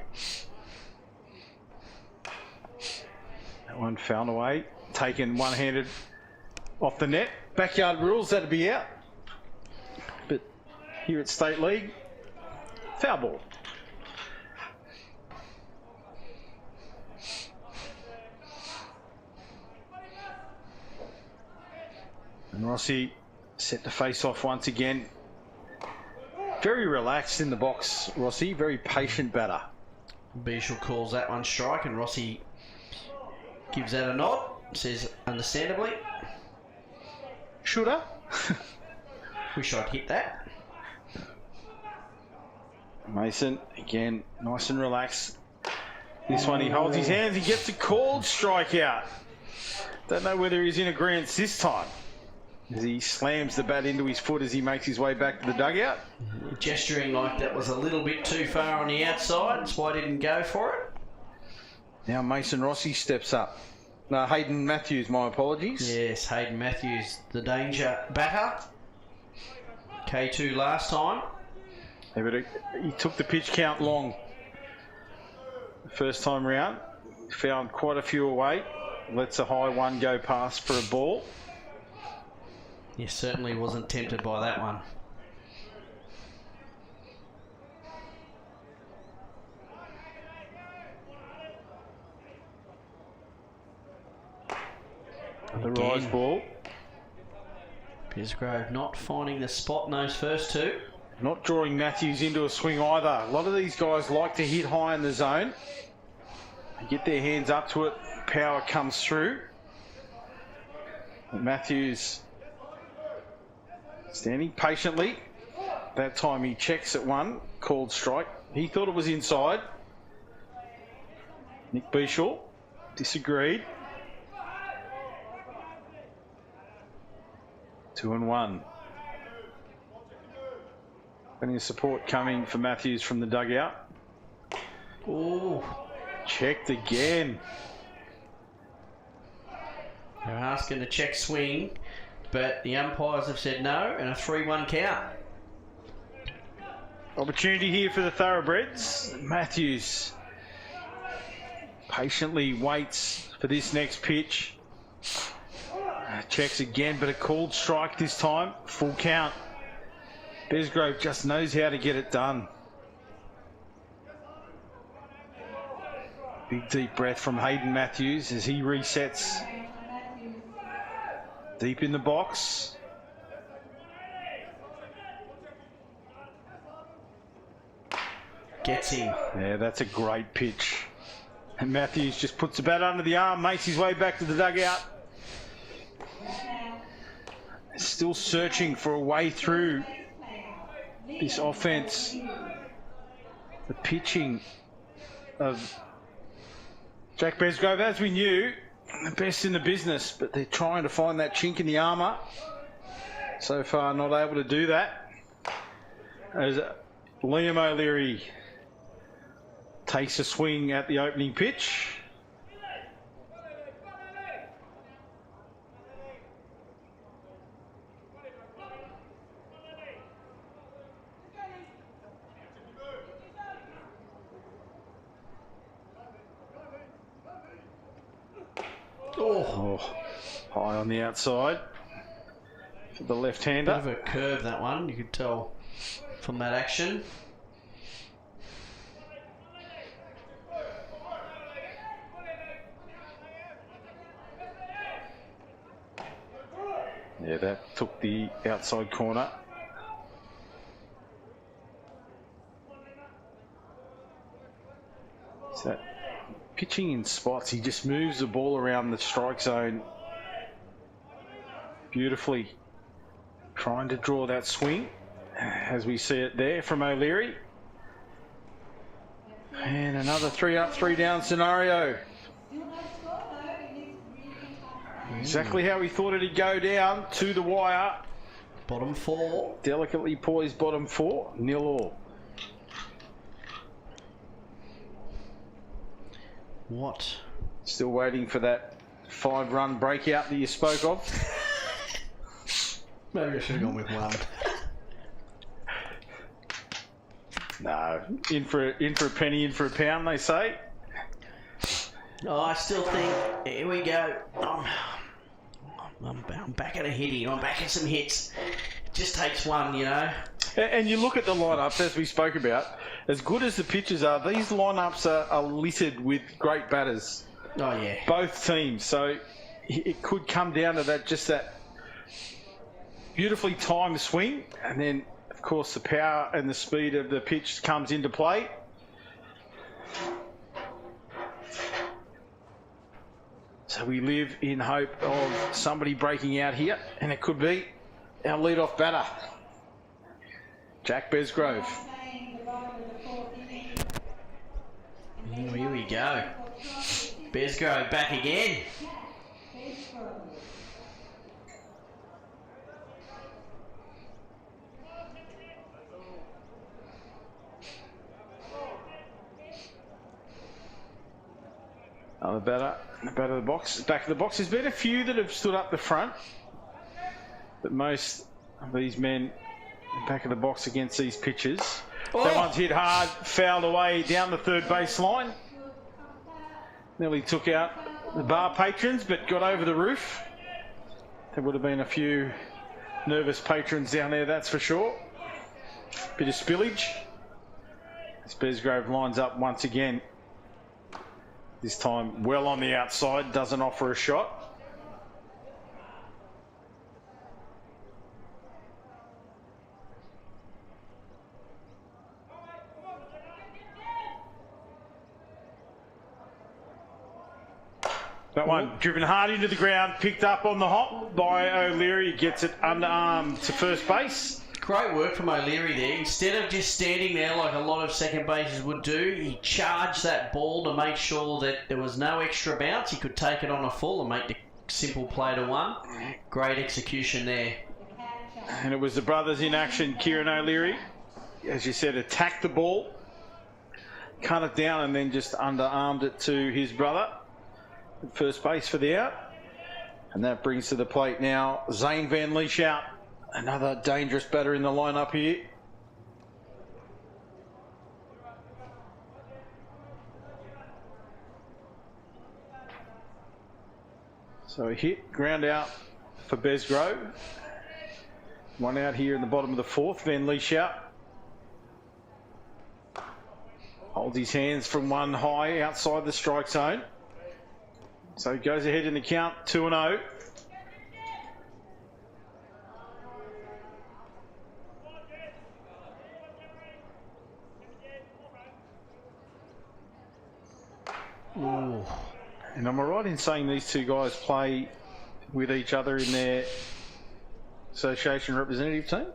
That one found away, taken one-handed off the net. Backyard rules, that'd be out. But here at State League, foul ball. And Rossi set to face off once again. Very relaxed in the box, Rossi. Very patient batter. Beashel calls that one strike, and Rossi gives that a nod. Says, understandably. Shoulda. Wish I'd hit that. Mason, again, nice and relaxed. This one, he holds his hands. He gets a called strikeout. Don't know whether he's in agreement this time, as he slams the bat into his foot as he makes his way back to the dugout. Gesturing like that was a little bit too far on the outside. That's why I didn't go for it. Now Mason Rossi steps up. No, Hayden Matthews, my apologies. Yes, Hayden Matthews, the danger batter. K2 last time. Yeah, but he took the pitch count long. First time round. Found quite a few away. Lets a high one go past for a ball. He certainly wasn't tempted by that one. The rise ball. Besgrove not finding the spot in those first two. Not drawing Matthews into a swing either. A lot of these guys like to hit high in the zone. They get their hands up to it. Power comes through. Matthews standing patiently. That time he checks at one. Called strike. He thought it was inside. Nick Bishaw disagreed. 2-1. Plenty of support coming for Matthews from the dugout. Oh, checked again. They're asking a check swing, but the umpires have said no, and a 3-1 count. Opportunity here for the Thurabredz. Matthews patiently waits for this next pitch. Checks again, but a called strike this time. Full count. Besgrove just knows how to get it done. Big deep breath from Hayden Matthews as he resets. Deep in the box. Gets him. Yeah, that's a great pitch. And Matthews just puts the bat under the arm, makes his way back to the dugout. Still searching for a way through this offense. The pitching of Jack Besgrove, as we knew, the best in the business, but they're trying to find that chink in the armour. So far, not able to do that. As Liam O'Leary takes a swing at the opening pitch. Oh, high on the outside for the left-hander. Bit of a curve, that one, you could tell from that action. Yeah, that took the outside corner. So that pitching in spots, he just moves the ball around the strike zone beautifully, trying to draw that swing as we see it there from O'Leary. And another 3 up, 3 down scenario. Exactly how we thought it'd go down to the wire. Bottom 4. Delicately poised bottom 4, 0-all. What? Still waiting for that 5-run breakout that you spoke of. Maybe I should have gone with 1. No, in for a penny, in for a pound, they say. Oh, I still think, here we go. I'm back at a hitting. I'm back at some hits. It just takes one, you know. And you look at the lineups, as we spoke about, as good as the pitchers are, these lineups are littered with great batters. Oh, yeah. Both teams. So it could come down to that beautifully timed swing. And then, of course, the power and the speed of the pitch comes into play. So we live in hope of somebody breaking out here, and it could be our leadoff batter, Jack Besgrove. Here we go. Besgrove back again. Another batter, back of the box. Back of the box. There's been a few that have stood up the front, but most of these men back of the box against these pitchers. Oh. That one's hit hard, fouled away down the third base line. Nearly took out the bar patrons, but got over the roof. There would have been a few nervous patrons down there, that's for sure. Bit of spillage. As Besgrove lines up once again. This time well on the outside, doesn't offer a shot. That one driven hard into the ground, picked up on the hop by O'Leary. Gets it underarm to first base. Great work from O'Leary there. Instead of just standing there like a lot of second bases would do, he charged that ball to make sure that there was no extra bounce. He could take it on a full and make the simple play to one. Great execution there. And it was the brothers in action. Kieran O'Leary, as you said, attacked the ball, cut it down, and then just underarmed it to his brother. First base for the out. And that brings to the plate now Zane Van Lieshout, another dangerous batter in the lineup here. So a hit, ground out for Besgrove. One out here in the bottom of the fourth. Van Lieshout holds his hands from one high outside the strike zone. So he goes ahead in the count, 2-0. Ooh. And am I right in saying these two guys play with each other in their association representative team?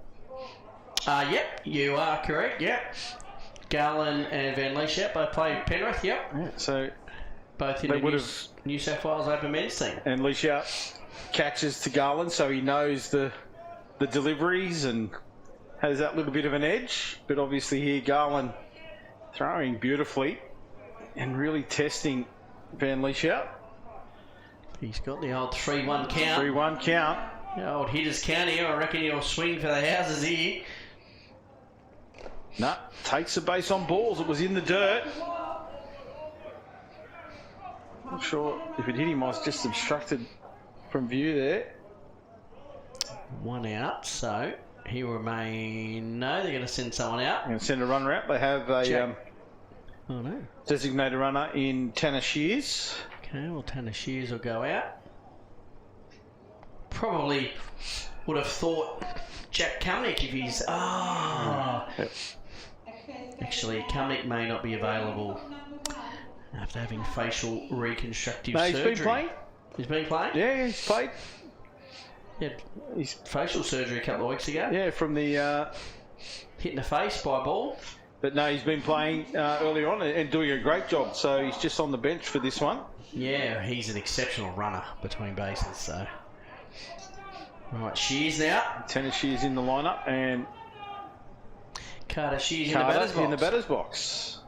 Yep, you are correct, yep. Garland and Van Lieshout both play Penrith, yep. Yeah, so both in the New South Wales Open men's team. And Lieshout catches to Garland, so he knows the deliveries and has that little bit of an edge. But obviously here Garland throwing beautifully and really testing Van Lieshout. He's got the old 3-1 count. 3-1 count. The old hitter's count here. I reckon he'll swing for the houses here. No, takes the base on balls. It was in the dirt. Not sure if it hit him. I was just obstructed from view there. One out, so he will remain. No, they're going to send someone out. They're going to send a runner out. They have a oh no, designated runner in Tanner Shears. Okay, well Tanner Shears will go out. Probably would have thought Jack Cumnick if he's. Yep. Actually, Cumnick may not be available after having facial reconstructive surgery. No, he's been playing. He's been playing? Yeah, he's played. Yeah, he's facial surgery a couple of weeks ago. Yeah, from the... hit in the face by a ball. But no, he's been playing earlier on and doing a great job. So he's just on the bench for this one. Yeah, he's an exceptional runner between bases. So, right, Shears now. Tanner Shears in the lineup and Carter Shears Carter in the batter's box.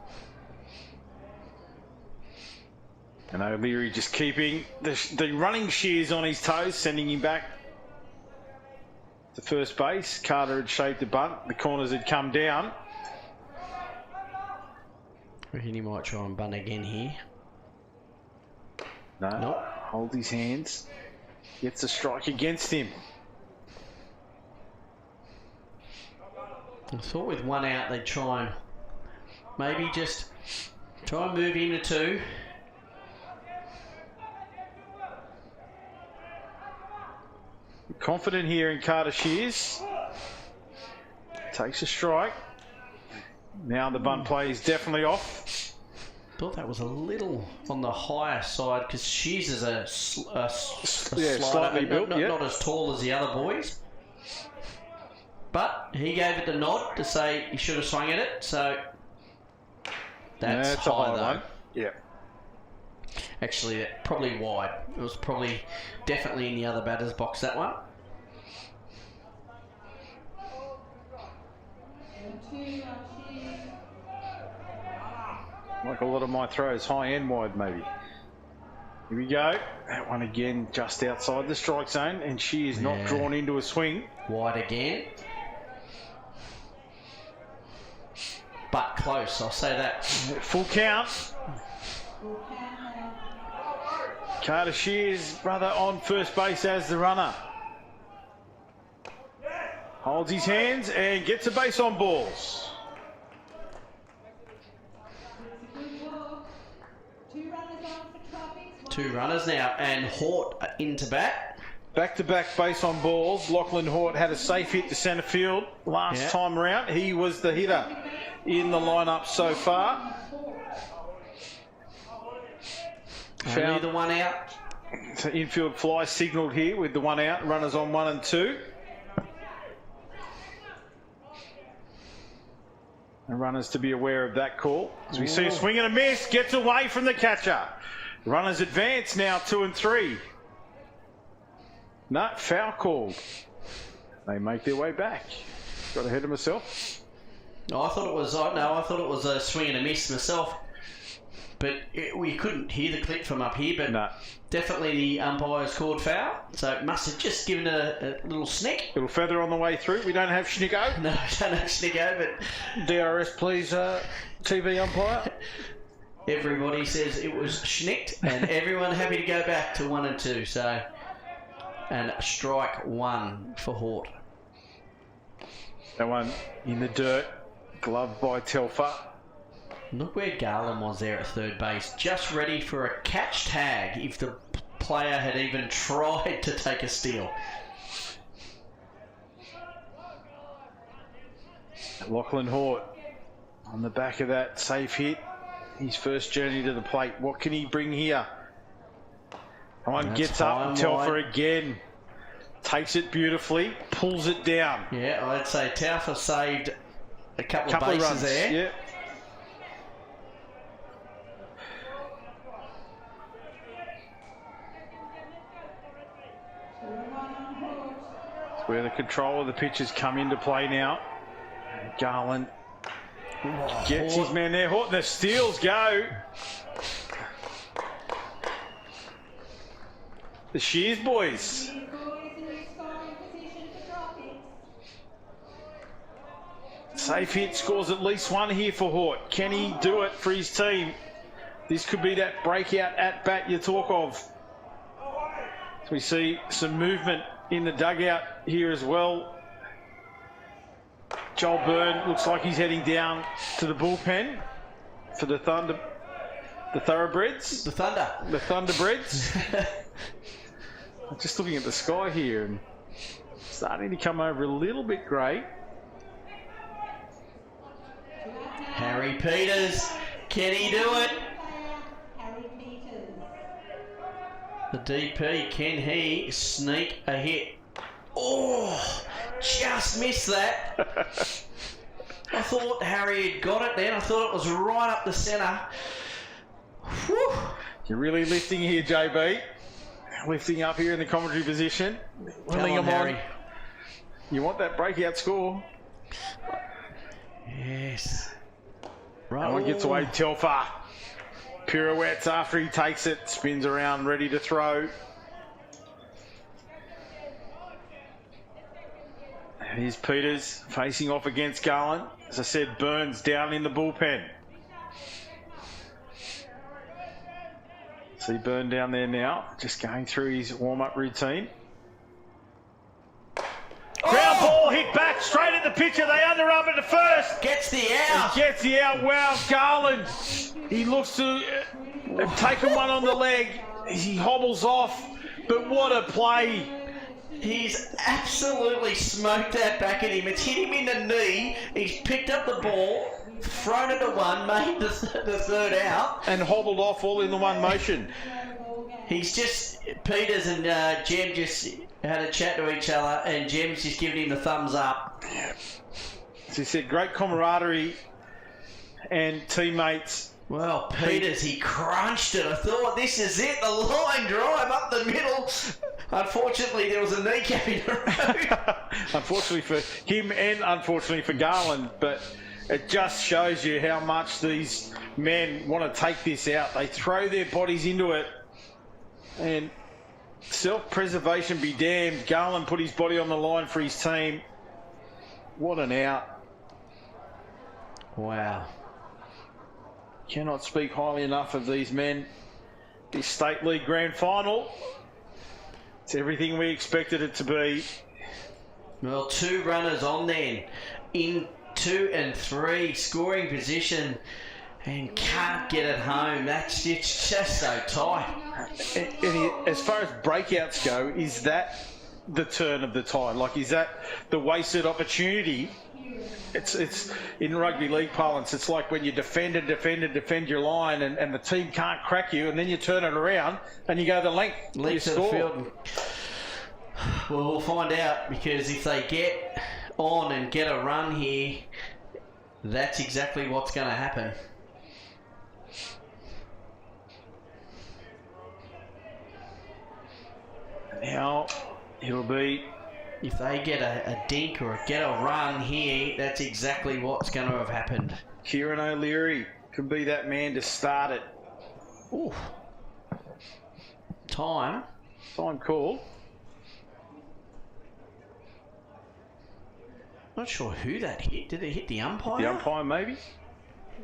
And O'Leary just keeping the running Shears on his toes, sending him back to first base. Carter had shaped the bunt. The corners had come down. I reckon he might try and bunt again here. No, nope. Hold his hands. Gets a strike against him. I thought with one out they'd try and maybe just try and move into two. Confident here in Carter Shears. Takes a strike. Now the bunt play is definitely off. Thought that was a little on the higher side because Shears is a slightly slider, built, not as tall as the other boys. But he gave it the nod to say he should have swung at it, so that's a high high though. one. Yeah. Actually, probably wide. It was probably definitely in the other batter's box, that one. Like a lot of my throws, high and wide maybe. Here we go. That one again just outside the strike zone, and she is not drawn into a swing. Wide again. But close, I'll say that. Full count. Carter Shears, brother, on first base as the runner. Holds his hands and gets a base on balls. Two runners now, and Hort into bat. Back-to-back base on balls. Lachlan Hort had a safe hit to centre field last time around. He was the hitter in the lineup so far. found the one out. so infield fly signalled here with the one out. Runners on 1 and 2. And runners to be aware of that call. As we see a swing and a miss, gets away from the catcher. Runners advance now 2 and 3. No, foul called. They make their way back. Got ahead of myself. No, I thought it was a swing and a miss myself. But we couldn't hear the click from up here, but No. definitely the umpires called foul. So it must have just given a little snick. Little feather on the way through. We don't have Schnicko. No, I don't know Snicko, but DRS, please, TV umpire. everybody says it was schnicked, and everyone happy to go back to 1 and 2. So, and strike 1 for Hort. That one in the dirt, gloved by Telfer. Look where Garland was there at third base, just ready for a catch tag if the player had even tried to take a steal. Lachlan Hort on the back of that safe hit. His first journey to the plate. What can he bring here? One gets up, and Telfer again. Takes it beautifully, pulls it down. Yeah, I'd say Telfer saved a couple of bases runs there. Yeah. It's where the control of the pitch has come into play now. Garland gets his man there. Hort, the steals go. The Shears boys. Safe hit, scores at least 1 here for Hort. Can he do it for his team? This could be that breakout at bat you talk of. So we see some movement in the dugout here as well. Joel Byrne looks like he's heading down to the bullpen for the Thurabredz. The Thunder. The Thunderbreds. I'm just looking at the sky here and starting to come over a little bit grey. Harry Peters, can he do it? The DP, can he sneak a hit? Oh, just missed that. I thought Harry had got it then. I thought it was right up the centre. Whew. You're really lifting here, JB. Lifting up here in the commentary position. Come on, Harry. You want that breakout score? Yes. Right. That one gets away, Telfer. Pirouettes after he takes it. Spins around, ready to throw. And here's Peters facing off against Garland. As I said, Burns down in the bullpen. See Byrne down there now, just going through his warm-up routine. Ground ball hit back straight at the pitcher. They underarm it to first. Gets the out. He gets the out. Wow, Garland. He looks to have taken one on the leg. He hobbles off. But what a play. He's absolutely smoked that back at him. It's hit him in the knee. He's picked up the ball, thrown it to one, made the third out. And hobbled off all in the one motion. He's just, Peters and Jem just had a chat to each other, and Jem's just giving him the thumbs up. Yeah. As he said, great camaraderie and teammates. Well, Peters, he crunched it. I thought, this is it, the line drive up the middle. Unfortunately, there was a kneecap in the road. Unfortunately for him and unfortunately for Garland, but it just shows you how much these men want to take this out. They throw their bodies into it, and self-preservation be damned. Garland put his body on the line for his team. What an out. Wow. Cannot speak highly enough of these men. This State League Grand Final, it's everything we expected it to be. Well, 2 runners on then, in 2 and 3, scoring position, and can't get it home. It's just so tight. And as far as breakouts go, is that the turn of the tide? Like, is that the wasted opportunity It's in rugby league parlance, it's like when you defend your line and the team can't crack you, and then you turn it around and you go the length of the field. Well, we'll find out, because if they get on and get a run here, that's exactly what's going to happen. Now it'll be, if they get a dink or get a run here, that's exactly what's going to have happened. Kieran O'Leary could be that man to start it. Ooh. Time called. Not sure who that hit. Did it hit the umpire? The umpire, maybe?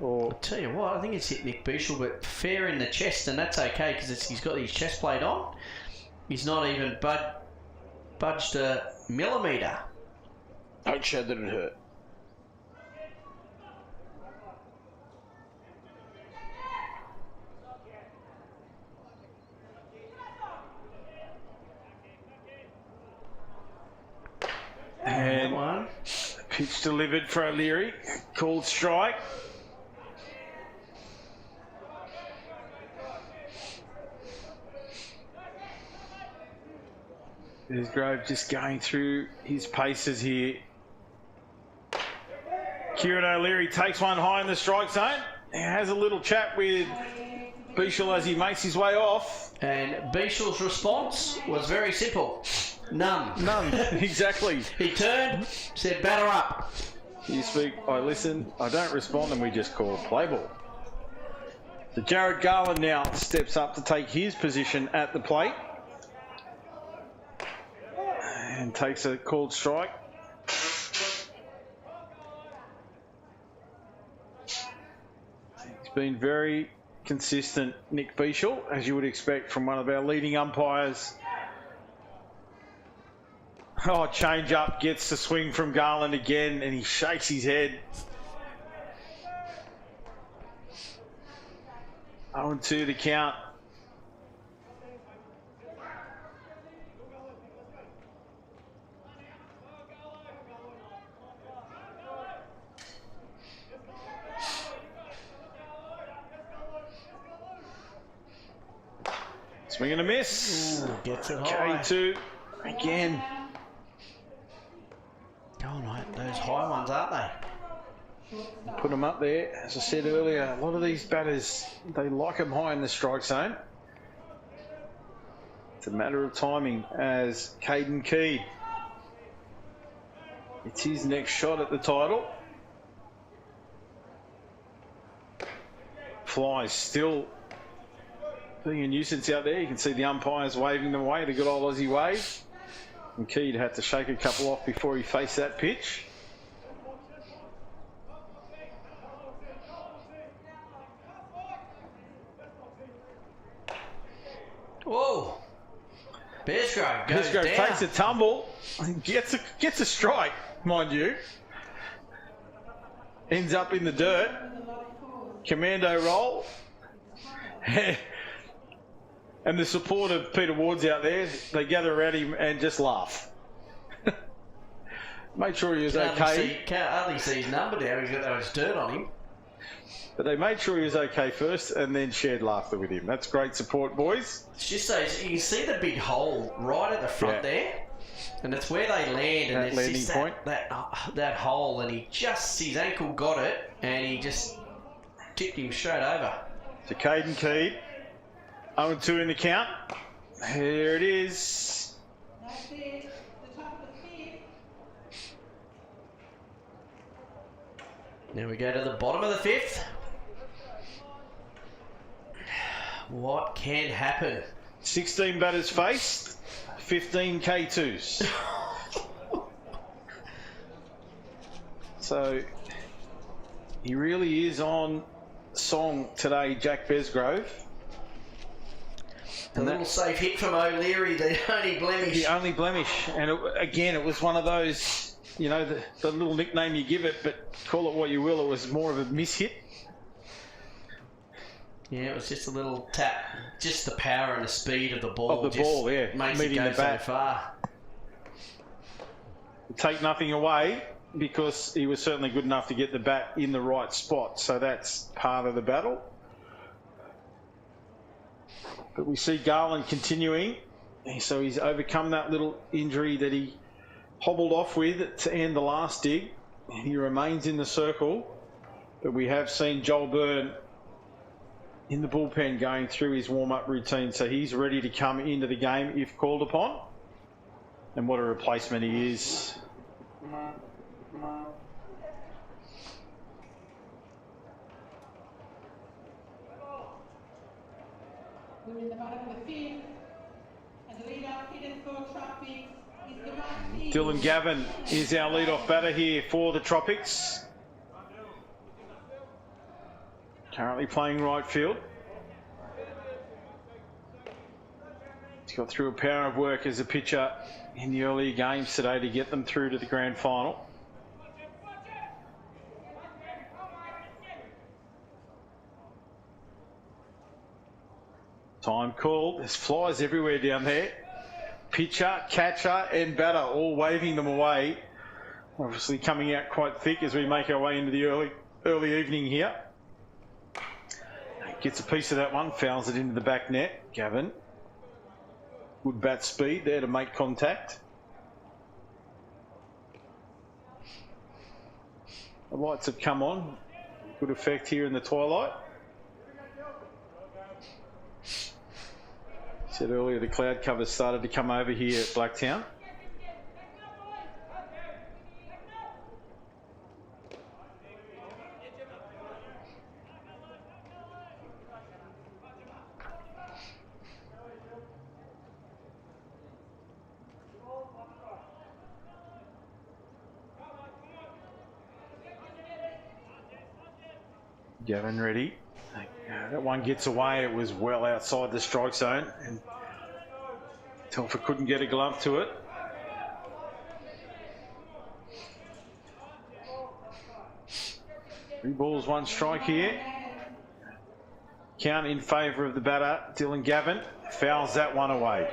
Or I'll tell you what, I think it's hit Nick Bichel, but fair in the chest, and that's okay, because he's got his chest plate on. He's not even budged a millimetre. don't show that it hurt. And one. Pitch delivered for O'Leary. Called strike. There's Grove just going through his paces here. Kieran O'Leary takes one high in the strike zone. He has a little chat with Bichel as he makes his way off. And Bichel's response was very simple. None. None, exactly. He turned, said, batter up. You speak, I listen, I don't respond, and we just call play ball. So Jared Garland now steps up to take his position at the plate. And takes a called strike. He's been very consistent, Nick Bichel, as you would expect from one of our leading umpires. Oh, change up, gets the swing from Garland again, and he shakes his head. 0-2 to count. Swing and a miss. Ooh, gets it high. K2 again. Oh, no, those high ones, aren't they? Put them up there. As I said earlier, a lot of these batters, they like them high in the strike zone. It's a matter of timing as Caden Keed. It's his next shot at the title. Flies still being a nuisance out there. You can see the umpires waving them away, the good old Aussie wave. And Keed had to shake a couple off before he faced that pitch. Whoa. Bearsgrove goes down. Takes a tumble, gets a strike, mind you. Ends up in the dirt. Commando roll. And the support of Peter Ward's out there, they gather around him and just laugh. Made sure he was okay. Can't hardly see his number down, he's got that much dirt on him. But they made sure he was okay first and then shared laughter with him. That's great support, boys. It's just those, you can see the big hole right at the front there. And it's where they land, and that landing just point. That hole, and his ankle got it, and he just tipped him straight over. To Caden Keed. 0-2 in the count. Here it is. That's it. The top of the fifth. Now we go to the bottom of the fifth. What can happen? 16 batters faced, 15 K2s. So he really is on song today, Jack Besgrove. A little safe hit from O'Leary, the only blemish. The only blemish. And again, it was one of those, you know, the little nickname you give it, but call it what you will, it was more of a miss-hit. Yeah, it was just a little tap. Just the power and the speed of the ball. Of the ball, yeah. Makes Meeting it go the bat. so far. Take nothing away. because he was certainly good enough to get the bat in the right spot. So that's part of the battle. But we see Garland continuing. So he's overcome that little injury that he hobbled off with to end the last dig. And he remains in the circle. But we have seen Joel Byrne in the bullpen going through his warm-up routine. So he's ready to come into the game if called upon. And what a replacement he is. We're in the bottom of the fifth, and the lead-off hitter for Tropics is the right. Dylan Gavin is our lead-off batter here for the Tropics. Currently playing right field. He's got through a power of work as a pitcher in the earlier games today to get them through to the grand final. Time called. There's flies everywhere down there. Pitcher, catcher and batter all waving them away. Obviously coming out quite thick as we make our way into the early evening here. Gets a piece of that one, fouls it into the back net. Gavin. Good bat speed there to make contact. The lights have come on. Good effect here in the twilight. Said earlier the cloud cover started to come over here at Blacktown. Gavin ready. That one gets away. It was well outside the strike zone, and Telfer couldn't get a glove to it. Three balls, one strike here. Count in favour of the batter, Dylan Gavin. Fouls that one away.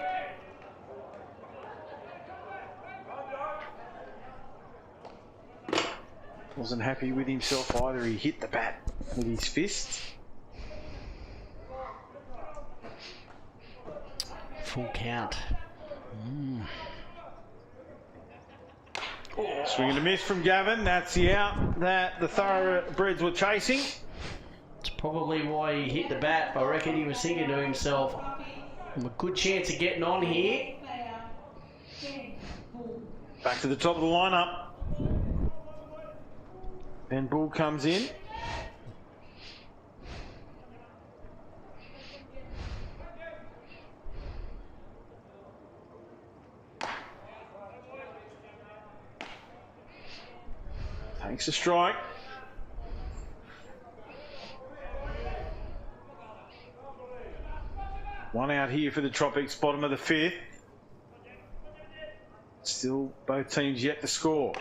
Wasn't happy with himself either. He hit the bat with his fist. Full count. Swing and a miss from Gavin. That's the out that the Thurabredz were chasing. It's probably why he hit the bat. I reckon he was thinking to himself, "I'm a good chance of getting on here." Back to the top of the lineup. Ben Bull comes in. Takes a strike. One out here for the Tropics, bottom of the fifth. Still both teams yet to score.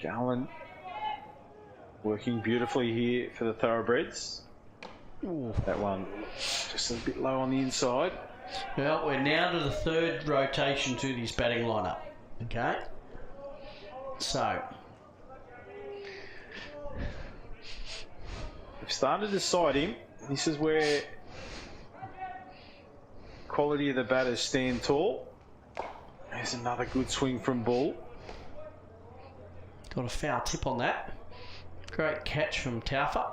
Garland working beautifully here for the Thurabredz. That one just a bit low on the inside. Well, we're now to the third rotation to this batting lineup. Okay. So we've started to side him. This is where quality of the batters stand tall. There's another good swing from Bull. Got a foul tip on that. Great catch from Taufa.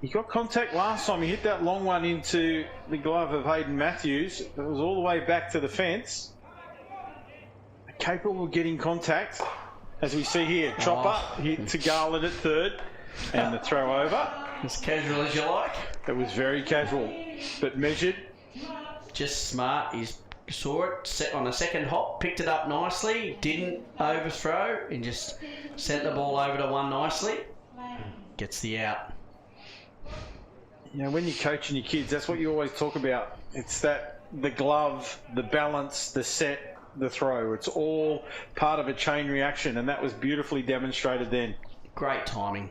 He got contact last time. He hit that long one into the glove of Hayden Matthews. It was all the way back to the fence. Capable of getting contact. As we see here, Chopper hit to Garland at third. And the throw over. As casual as you like. It was very casual, but measured. Just smart. He saw it, set on a second hop, picked it up nicely, didn't overthrow, and just sent the ball over to one nicely. Gets the out. You know, when you're coaching your kids, that's what you always talk about. It's that the glove, the balance, the set, the throw. It's all part of a chain reaction, and that was beautifully demonstrated then. Great timing.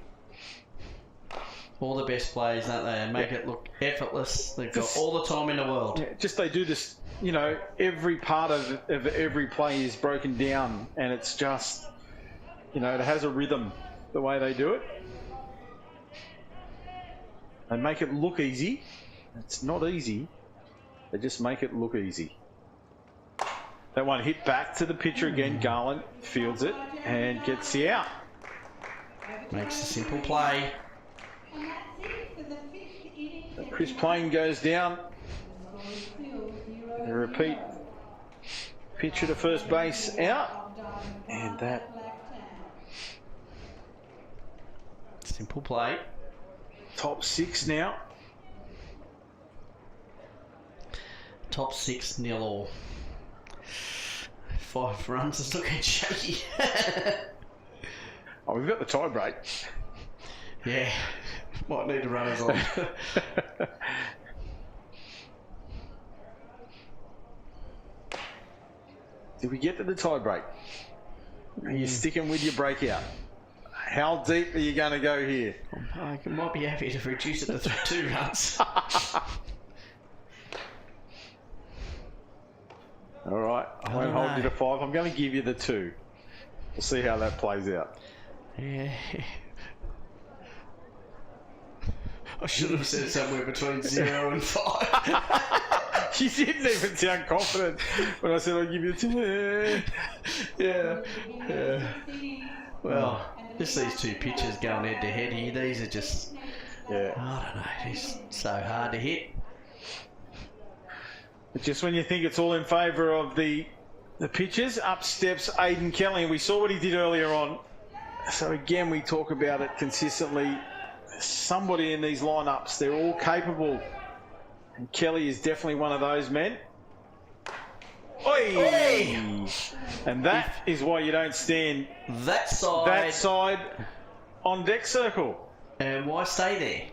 All the best players, don't they? And make it look effortless. They've got all the time in the world. Yeah, just they do this, you know, every part of every play is broken down, and it's just, you know, it has a rhythm the way they do it. They make it look easy. It's not easy. They just make it look easy. That one hit back to the pitcher again. Garland fields it and gets the out. Makes a simple play. Chris Plain goes down. A repeat. Pitcher to first base out. And that. Simple play. Top 6 now. Top 6 nil all. 5 runs is looking shaky. Oh, we've got the tie break. Yeah. Might need to run us on. Did we get to the tie break? Are you sticking with your breakout? How deep are you going to go here? I might be happy to reduce it to 2 runs. All right, I won't hold you to 5. I'm going to give you the 2. We'll see how that plays out. Yeah. I should have said somewhere between 0 and 5. You didn't even sound confident when I said I'll give you 2. Yeah. Well, just these 2 pitchers going head to head here. These are just, Yeah. I don't know, it's so hard to hit. But just when you think it's all in favour of the pitchers, up steps Aidan Kelly. And we saw what he did earlier on. So again, we talk about it consistently. Somebody in these lineups, they're all capable. And Kelly is definitely one of those men. Oi! Oi! And that is why you don't stand That side. on deck circle. And why stay there?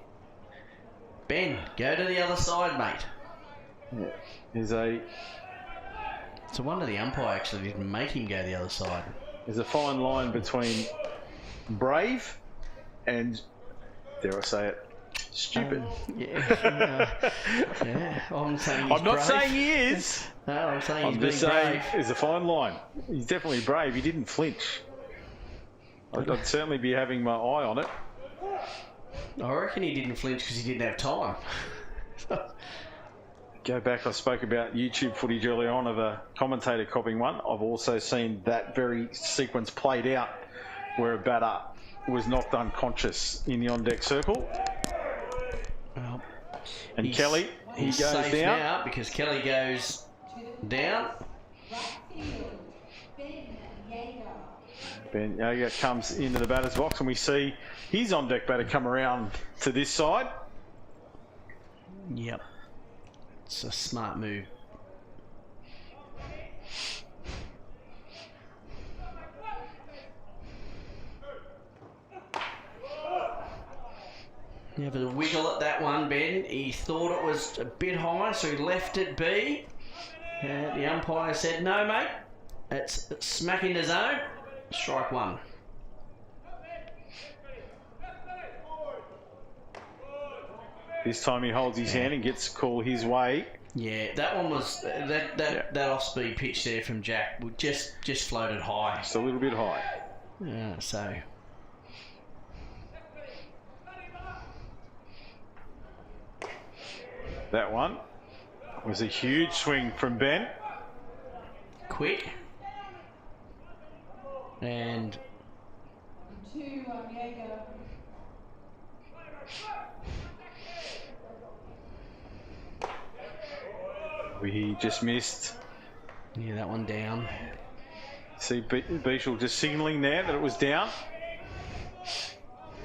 Ben, go to the other side, mate. Yeah. There's a wonder the umpire actually didn't make him go the other side. There's a fine line between brave and, dare I say it, stupid. Yeah. I'm saying he's I'm not brave. saying he is. No, I'm saying he's I'm being just saying brave. there's a fine line. He's definitely brave. He didn't flinch. I'd certainly be having my eye on it. I reckon he didn't flinch because he didn't have time. Go back, I spoke about YouTube footage earlier on of a commentator copying one. I've also seen that very sequence played out where a batter was knocked unconscious in the on-deck circle. Well, And Kelly, he he's goes safe down. now because Kelly goes down. Ben Yeager comes into the batter's box and we see his on-deck batter come around to this side. Yep. It's a smart move. You have a wiggle at that one, Ben. He thought it was a bit high, so he left it be. The umpire said, no, mate. It's smack in the zone. Strike 1. This time he holds his hand and gets the call his way. Yeah, that one was that off-speed pitch there from Jack just floated high. Just a little bit high. Yeah, so That one was a huge swing from Ben. quick and 2 on Yeager. He just missed. yeah, that one down. See Beachel just signalling there that it was down.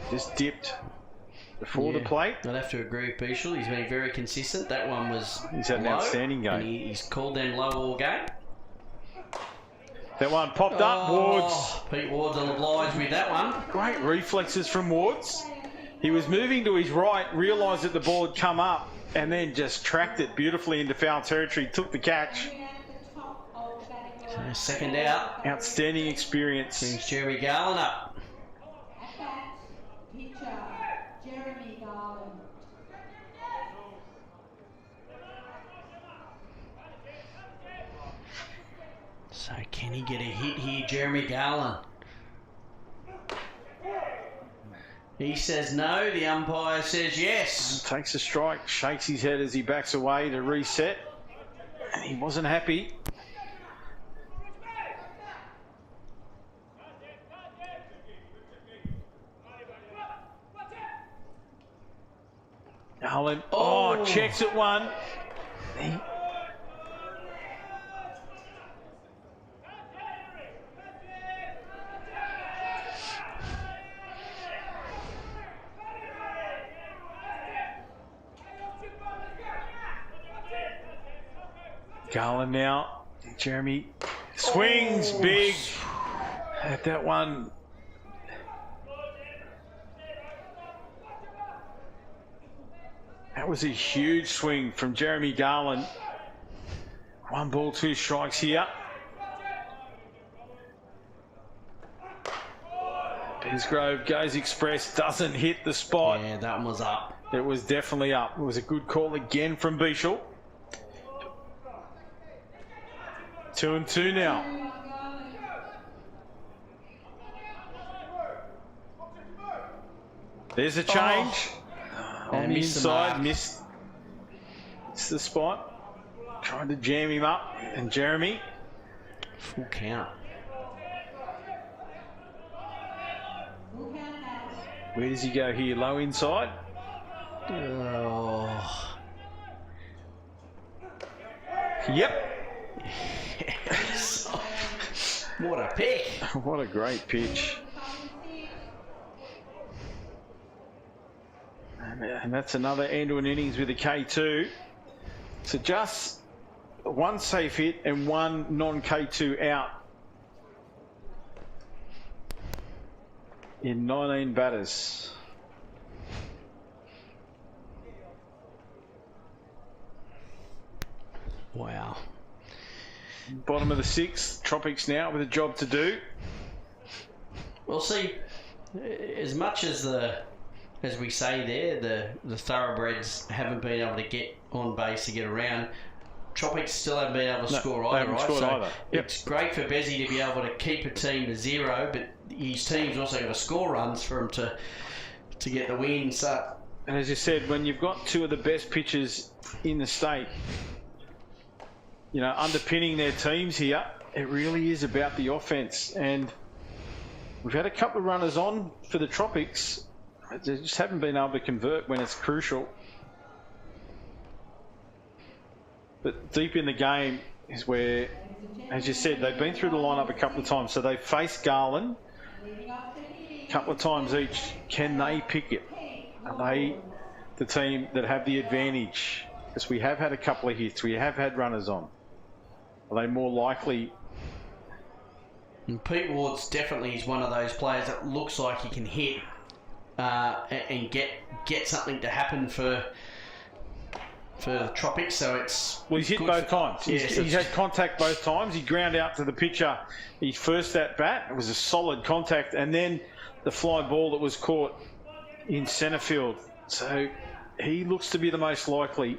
Just dipped before the plate. I'd have to agree with Beachel. He's been very consistent. That one was He's had an low, outstanding game. and he's called them low all game. That one popped up. Wards. Pete Ward's obliged with that one. Great reflexes from Wards. He was moving to his right, realised that the ball had come up, and then just tracked it beautifully into foul territory, took the catch. So second out. Outstanding experience. Brings Jeremy Garland up. At bat, pitcher Jeremy Garland. So can he get a hit here, Jeremy Garland? He says no, the umpire says yes. Takes a strike, shakes his head as he backs away to reset. And he wasn't happy. Garland, checks at one. Garland now. Jeremy swings big at that one. That was a huge swing from Jeremy Garland. 1 ball, 2 strikes here. Besgrove goes express, doesn't hit the spot. Yeah, that one was up. It was definitely up. It was a good call again from Bichel. 2-2 now. There's a change. On the inside, missed the spot. Trying to jam him up. And Jeremy. Full count. Where does he go here? Low inside? Oh. Yep. Yes. What a pick. What a great pitch. And that's another end to an innings with a K2. So just 1 safe hit and 1 non-K2 out in 19 batters. Wow. Bottom of the 6th, Tropics now with a job to do. Well, see, as much as we say there, the Thurabredz haven't been able to get on base to get around. Tropics still haven't been able to score either, right? Scored either. Yep. It's great for Bezzy to be able to keep a team to 0, but his team's also got to score runs for him to get the win. So, and as you said, when you've got 2 of the best pitchers in the state, you know, underpinning their teams here, it really is about the offense. And we've had a couple of runners on for the Tropics. They just haven't been able to convert when it's crucial. But deep in the game is where, as you said, they've been through the lineup a couple of times. So they've faced Garland a couple of times each. Can they pick it? Are they the team that have the advantage? Because we have had a couple of hits. We have had runners on. Are they more likely? And Pete Ward's definitely is one of those players that looks like he can hit and get something to happen for the Tropics. So it's he's hit both times. He's had contact both times. He ground out to the pitcher his first at bat. It was a solid contact, and then the fly ball that was caught in centre field. So he looks to be the most likely.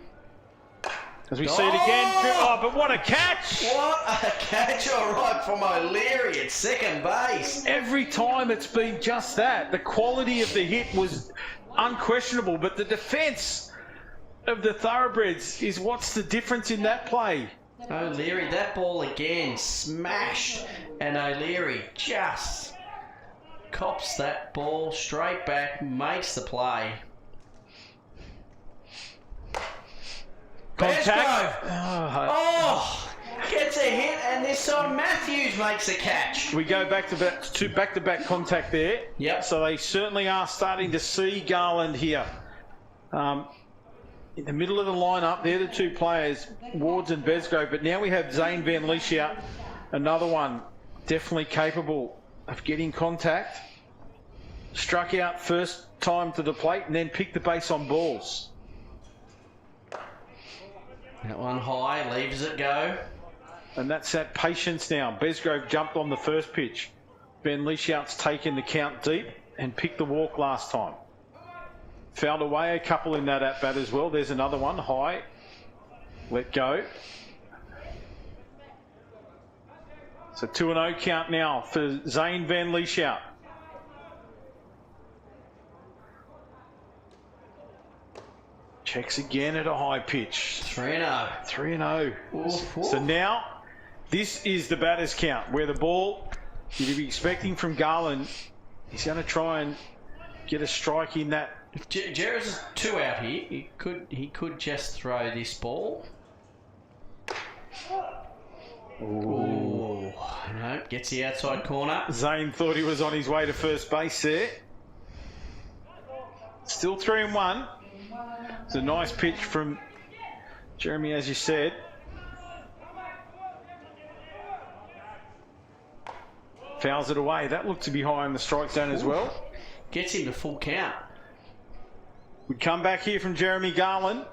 As we see it again. Oh, but what a catch! What a catch, all right, from O'Leary at second base. Every time it's been just that. The quality of the hit was unquestionable, but the defence of the Thurabredz is what's the difference in that play. O'Leary, that ball again, smashed, and O'Leary just cops that ball straight back, makes the play. Contact. Gets a hit, and this time Matthews makes a catch. We go back to back-to-back contact there. Yep. So they certainly are starting to see Garland here. In the middle of the lineup, they're the 2 players, Wards and Besgrove. But now we have Zane Van Lieshout, another one definitely capable of getting contact. Struck out first time to the plate and then picked the base on balls. That one high, leaves it go. And that's that patience now. Besgrove jumped on the first pitch. Van Lieshout's taken the count deep and picked the walk last time. Fouled away a couple in that at-bat as well. There's another one, high. Let go. So 2-0 count now for Zane Van Lieshout. Checks again at a high pitch. 3-0. 3-0. So now, this is the batter's count, where the ball you'd be expecting from Garland. He's going to try and get a strike in that. If Jerez is 2 out here, he could just throw this ball. Ooh. No, gets the outside corner. Zane thought he was on his way to first base there. Still 3-1. It's a nice pitch from Jeremy, as you said. Fouls it away. That looked to be high in the strike zone as well. Gets him to full count. We come back here from Jeremy Garland.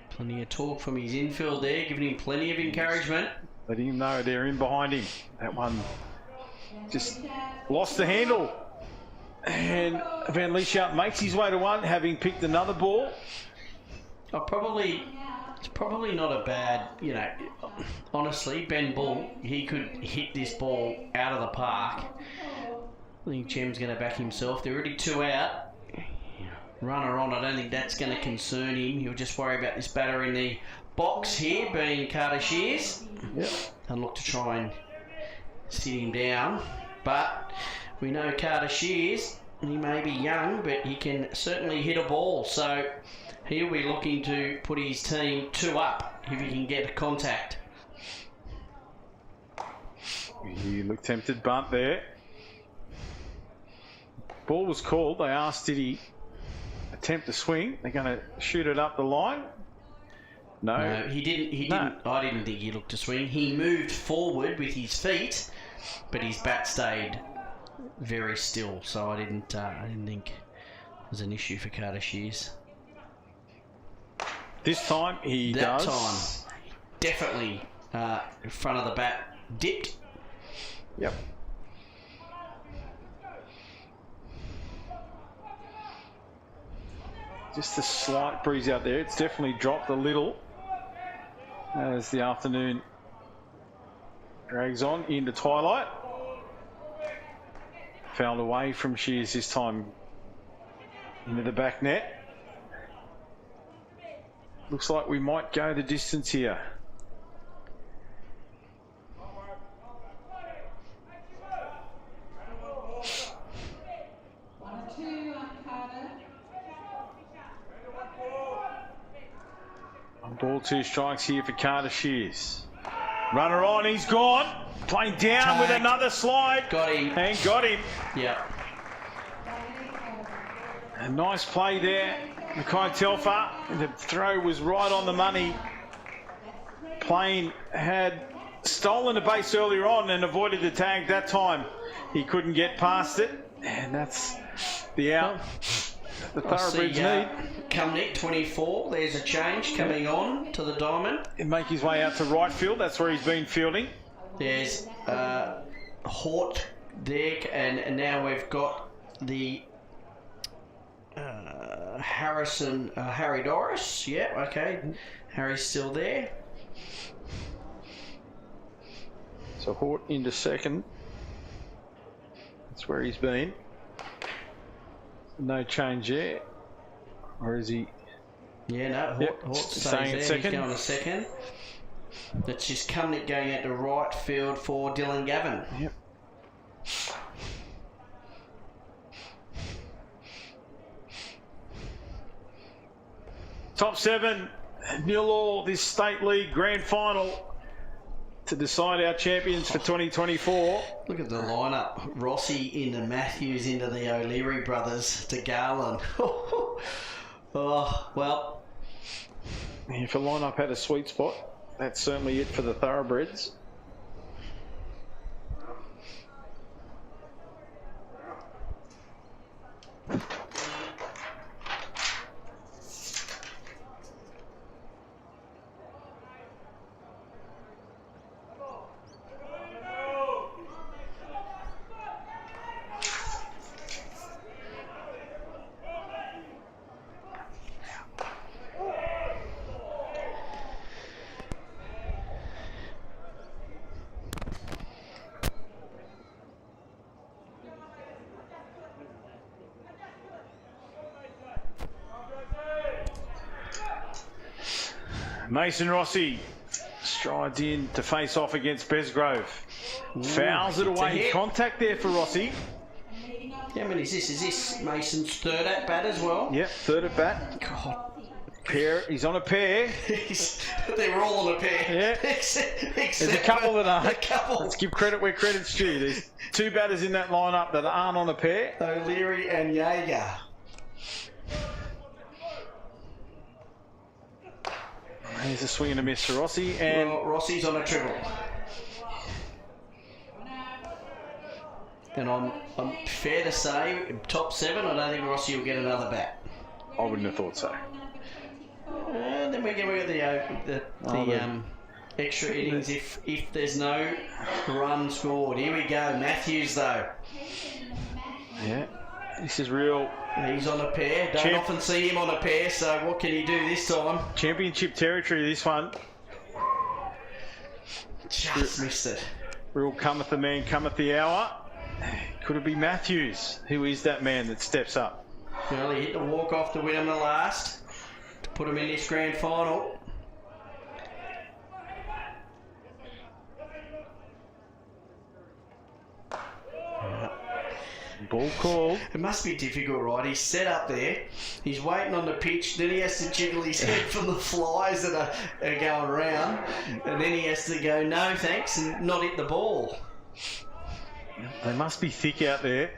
Plenty of talk from his infield there, giving him plenty of encouragement. Letting him know they're in behind him. That one just lost the handle. And Van Lieshout makes his way to one, having picked another ball. It's probably not a bad, honestly, Ben Bull, he could hit this ball out of the park. I think Jem's going to back himself. They're already 2 out. Runner on, I don't think that's going to concern him. He'll just worry about this batter in the box here, being Carter Shears. Yep. And look to try and sit him down. But we know Carter Shears, he may be young, but he can certainly hit a ball. So he'll be looking to put his team 2 up if he can get a contact. He looked tempted, bunt there. Ball was called. They asked, did he attempt to swing? They're going to shoot it up the line. No, he didn't. I didn't think he looked to swing. He moved forward with his feet, but his bat stayed very still. So I didn't think it was an issue for Carter Shears. This time he does. That time, definitely in front of the bat, dipped. Yep. Just a slight breeze out there. It's definitely dropped a little as the afternoon drags on into twilight. Fouled away from Shears this time into the back net. Looks like we might go the distance here. Ball 2 strikes here for Carter Shears. Runner on, he's gone. Playing down with another slide. Got him. And got him. Yeah. A nice play there. Mackay Telfer. The throw was right on the money. Plane had stolen the base earlier on and avoided the tag that time. He couldn't get past it. And that's the out. The Thurabredz need. Cumnick, 24. There's a change coming on to the diamond. He'll make his way out to right field. That's where he's been fielding. There's Hort there, and now we've got the Harry Doris. Yeah, okay. Harry's still there. So Hort into second. That's where he's been. No change there. Or is he? Yeah, no, Hort stays there. Second. He's going to second. That's just Cumnick going out to right field for Dylan Gavin. Yep. Top 7, 0-all this State League Grand Final to decide our champions for 2024. Look at the lineup. Rossi into Matthews, into the O'Leary brothers, to Garland. Oh, well. If a lineup had a sweet spot, that's certainly it for the Thurabredz. Mason Rossi strides in to face off against Besgrove. Fouls it away. Contact there for Rossi. How many is this? Is this Mason's third at bat as well? Yep, third at bat. God. Pair. He's on a pair. They were all on a pair. Yeah. except There's a couple that aren't. A couple. Let's give credit where credit's due. There's two batters in that lineup that aren't on a pair. O'Leary and Jaeger. Here's a swing and a miss for Rossi. And well, Rossi's on a triple. And I'm fair to say, top 7, I don't think Rossi will get another bat. I wouldn't have thought so. Then we get the extra innings if there's no run scored. Here we go, Matthews though. Yeah, this is real. He's on a pair. Don't often see him on a pair, so what can he do this time? Championship territory, this one. Just missed it. Real cometh the man, cometh the hour. Could it be Matthews? Who is that man that steps up? Well, he hit the walk-off to win him the last, to put him in this grand final. Ball called. It must be difficult, right? He's set up there, he's waiting on the pitch, then he has to jiggle his head from the flies that are going around, and then he has to go, no thanks, and not hit the ball. They must be thick out there.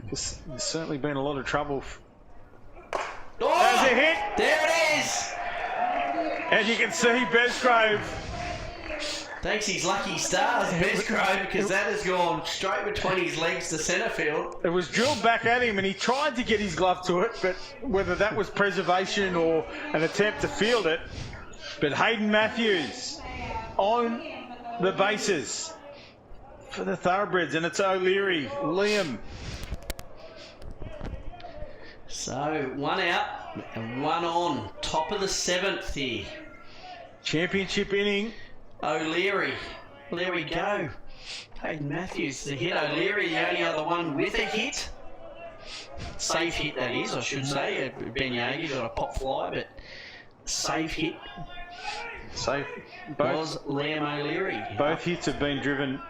There's certainly been a lot of trouble. Oh! There's a hit! There it is! And you can see Besgrove. Thanks his lucky stars, Besgrove, because that has gone straight between his legs to centre field. It was drilled back at him and he tried to get his glove to it, but whether that was preservation or an attempt to field it. But Hayden Matthews on the bases for the Thurabredz, and it's O'Leary, Liam. So, 1 out and 1 on. Top of the 7th here. Championship inning. O'Leary. There we go. Hayden Matthews, the hit. O'Leary, the only other one with a hit. Safe hit, that is, I should say. Ben Yeager got a pop fly, but safe hit. Safe. Was Liam O'Leary. Both hits have been driven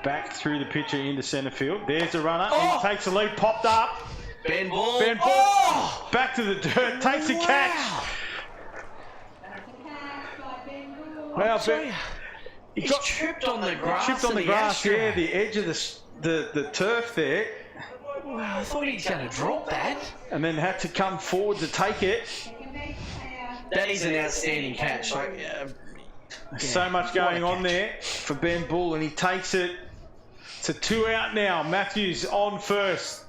back through the pitcher into centre field. There's the runner. Oh! He takes the lead, popped up. Ben Ball. Ben Ball. Oh! Back to the dirt, takes a catch. Wow, Ben. He got tripped on the grass. Tripped on the grass, yeah, the edge of the turf there. Wow, I thought he was going to drop that. And then had to come forward to take it. That is an outstanding catch. Like, So much going on there for Ben Bull, and he takes it to 2 out now. Matthews on first.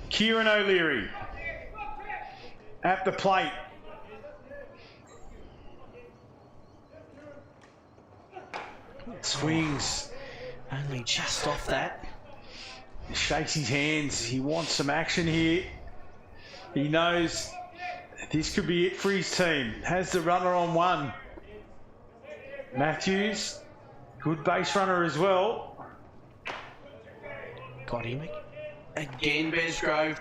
Kieran O'Leary at the plate. Swings. Only just off that. Shakes his hands. He wants some action here. He knows this could be it for his team. Has the runner on 1. Matthews, good base runner as well. Got him. Again, Besgrove.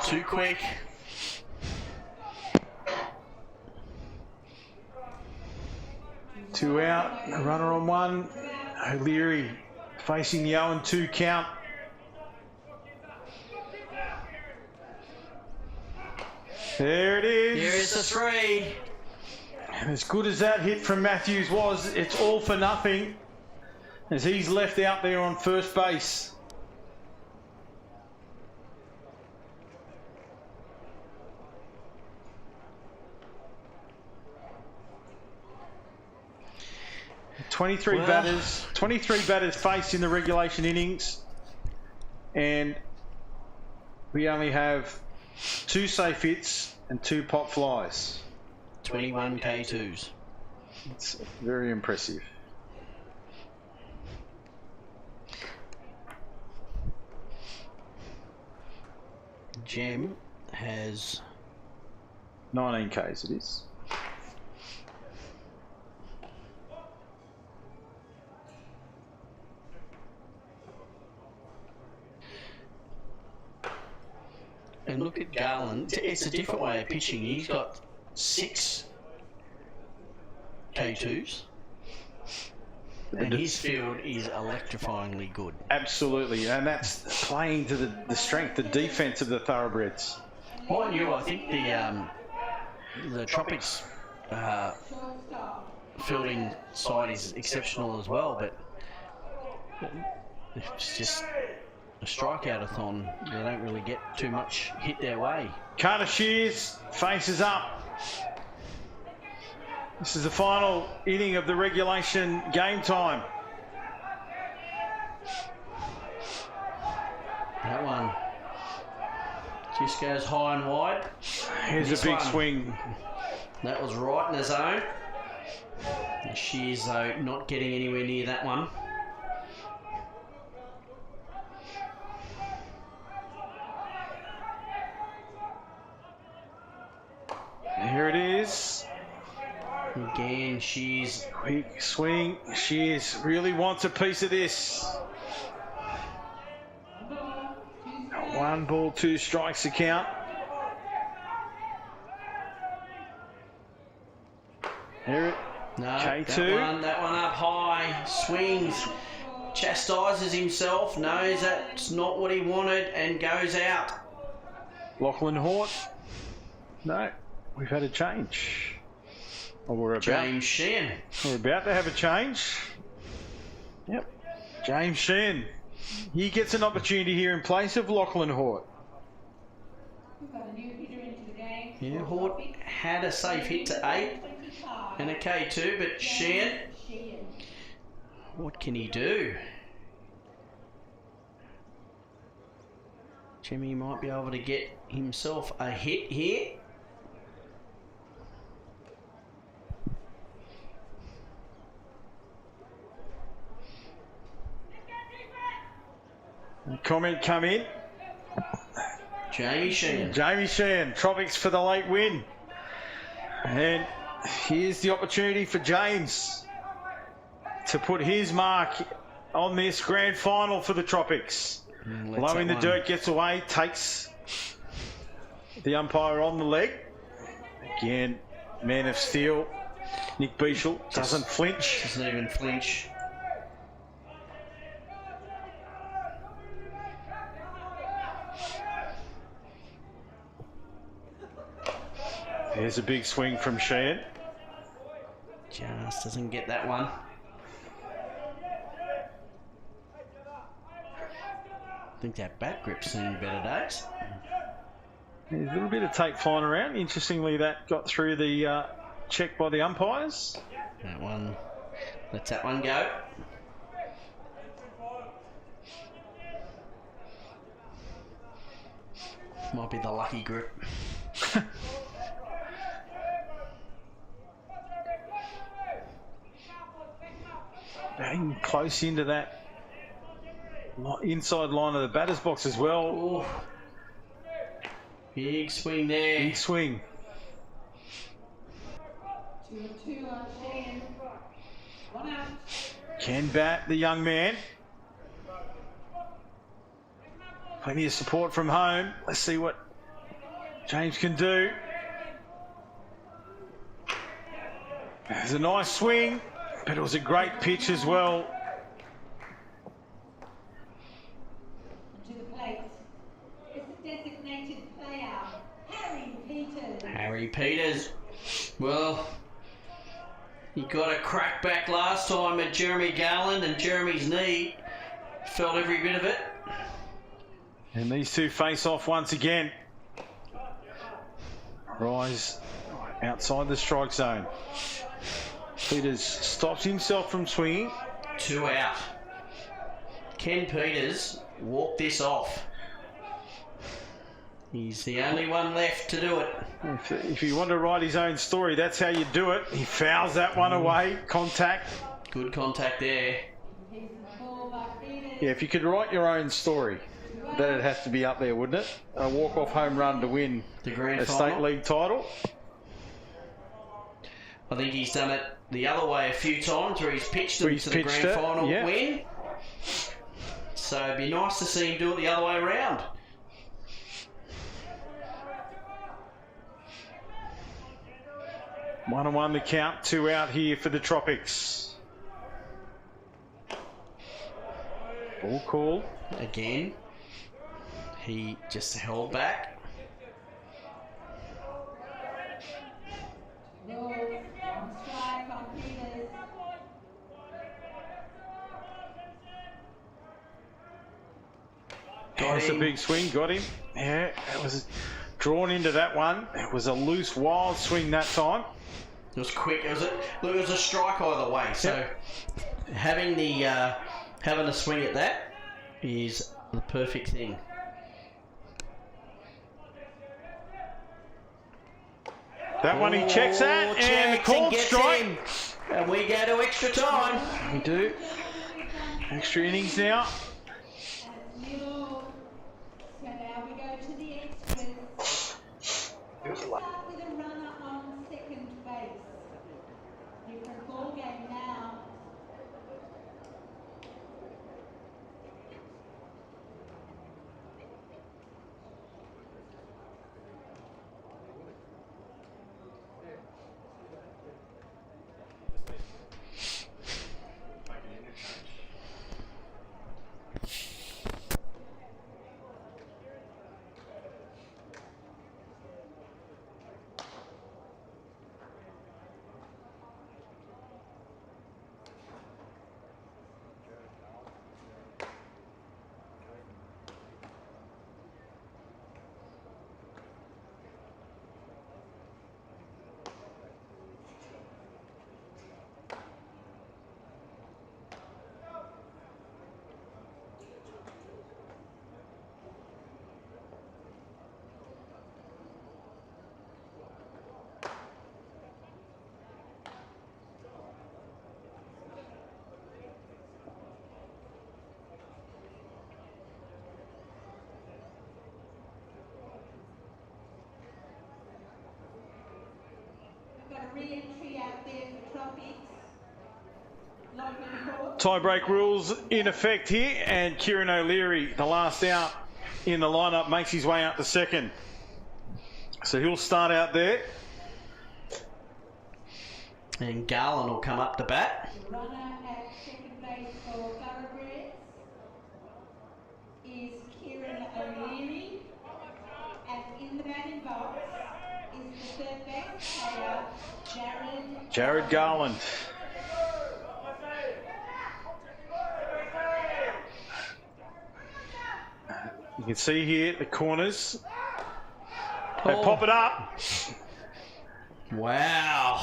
Too quick. Two out, a runner on 1. O'Leary facing the 0-2 count. There it is. Here is the 3. And as good as that hit from Matthews was, it's all for nothing as he's left out there on first base. Twenty-three batters faced in the regulation innings, and we only have 2 safe hits and 2 pop flies. 21 K2s. It's very impressive. Gem has 19 Ks it is. And look at Garland. It's a different way of pitching. He's got 6 K2s. And his field is electrifyingly good. Absolutely, and that's playing to the strength, the defence of the Thurabredz. Mind you, I think the Tropics fielding side is exceptional as well, but it's just a strikeout-a-thon. They don't really get too much hit their way. Carter Shears faces up. This is the final inning of the regulation game time. That one just goes high and wide. Here's a big swing. That was right in the zone. Shears, though, not getting anywhere near that one. Here it is. Again, Shears. Quick swing. Shears really wants a piece of this. 1 ball, 2 strikes the count. Here it. No, K2. that one up high. Swings. Chastises himself. Knows that's not what he wanted and goes out. Lachlan Hort. No, we've had a change. Or we're about, James Sheehan. We're about to have a change. Yep. James Sheehan. He gets an opportunity here in place of Lachlan Hort. We've got a new hitter into the game. Yeah, Hort had a safe hit to 8 and a K2, but Sheehan, what can he do? Jimmy might be able to get himself a hit here. Comment come in. Jamie Sheehan. Jamie Sheehan, Tropics for the late win. And here's the opportunity for James to put his mark on this grand final for the Tropics. Low in the dirt, gets away, takes the umpire on the leg. Again, man of steel, Nick Beashel doesn't flinch. Doesn't even flinch. There's a big swing from Sheehan. Just doesn't get that one. I think that bat grip's seen better days. There's a little bit of tape flying around. Interestingly, that got through the check by the umpires. That one, lets that one go. Might be the lucky grip. Bang close into that inside line of the batter's box as well. Ooh. Big swing there. Big swing. 2-2 on Sheehan. 1 out. Can bat the young man. Plenty of support from home. Let's see what James can do. There's a nice swing, but it was a great pitch as well. To the plate. It's the designated player, Harry Peters. Harry Peters. Well, he got a crack back last time at Jeremy Garland, and Jeremy's knee felt every bit of it. And these two face off once again. Rise outside the strike zone. Peters stops himself from swinging. 2 out. Ken Peters walked this off. He's the only one left to do it. If you want to write his own story, that's how you do it. He fouls that one away. Contact. Good contact there. Yeah, if you could write your own story, then it has to be up there, wouldn't it? A walk-off home run to win The grand a final. state league title. I think he's done it the other way a few times where he's pitched them He's to the pitched grand it, final yeah. win. So it'd be nice to see him do it the other way around. 1-1 the count, 2 out here for the Tropics. Ball call. Again, he just held back. Rules on strike on Peters. That's a big swing, got him. Yeah, it was drawn into that one. It was a loose, wild swing that time. It was quick. It was a strike either way. So having a swing at that is the perfect thing. That one he checks at, and the called strike. And we go to extra time. We do. Extra innings now. Middle. So now we go to the extras. Start with a runner on second base. Different ball game now. Re-entry out there for Tropics. Tie-break rules in effect here, and Kieran O'Leary, the last out in the lineup, makes his way out to second. So he'll start out there. And Garland will come up to bat. Runner at second base for Thurabredz is Kieran O'Leary, and in the batting box is the third base player, Jared Garland. You can see here the corners. They pop it up. Wow.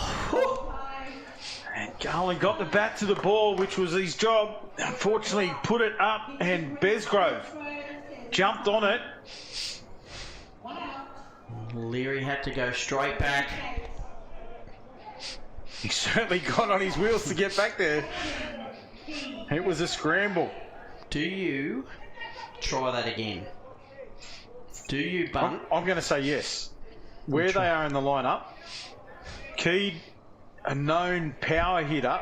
And Garland got the bat to the ball, which was his job. Unfortunately, put it up, and Besgrove jumped on it. Leary had to go straight back. He certainly got on his wheels to get back there. It was a scramble. Do you try that again? Do you bunt? I'm going to say yes. Where they are in the lineup, Keed, a known power hitter,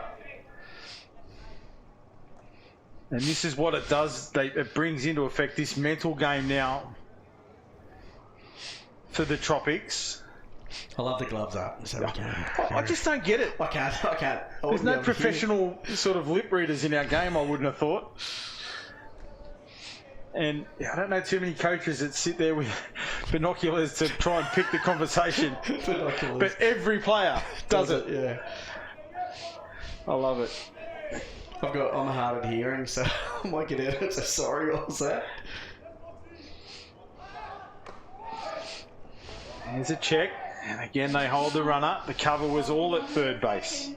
and this is what it does. It brings into effect this mental game now for the Tropics. I love the gloves up. So we can. I just don't get it. I can't. There's no professional sort of lip readers in our game, I wouldn't have thought. And I don't know too many coaches that sit there with binoculars to try and pick the conversation. But every player does it. Yeah. I love it. I'm hard of hearing, so I might get out. So sorry, what was that? Here's a check. And again, they hold the runner. The cover was all at third base.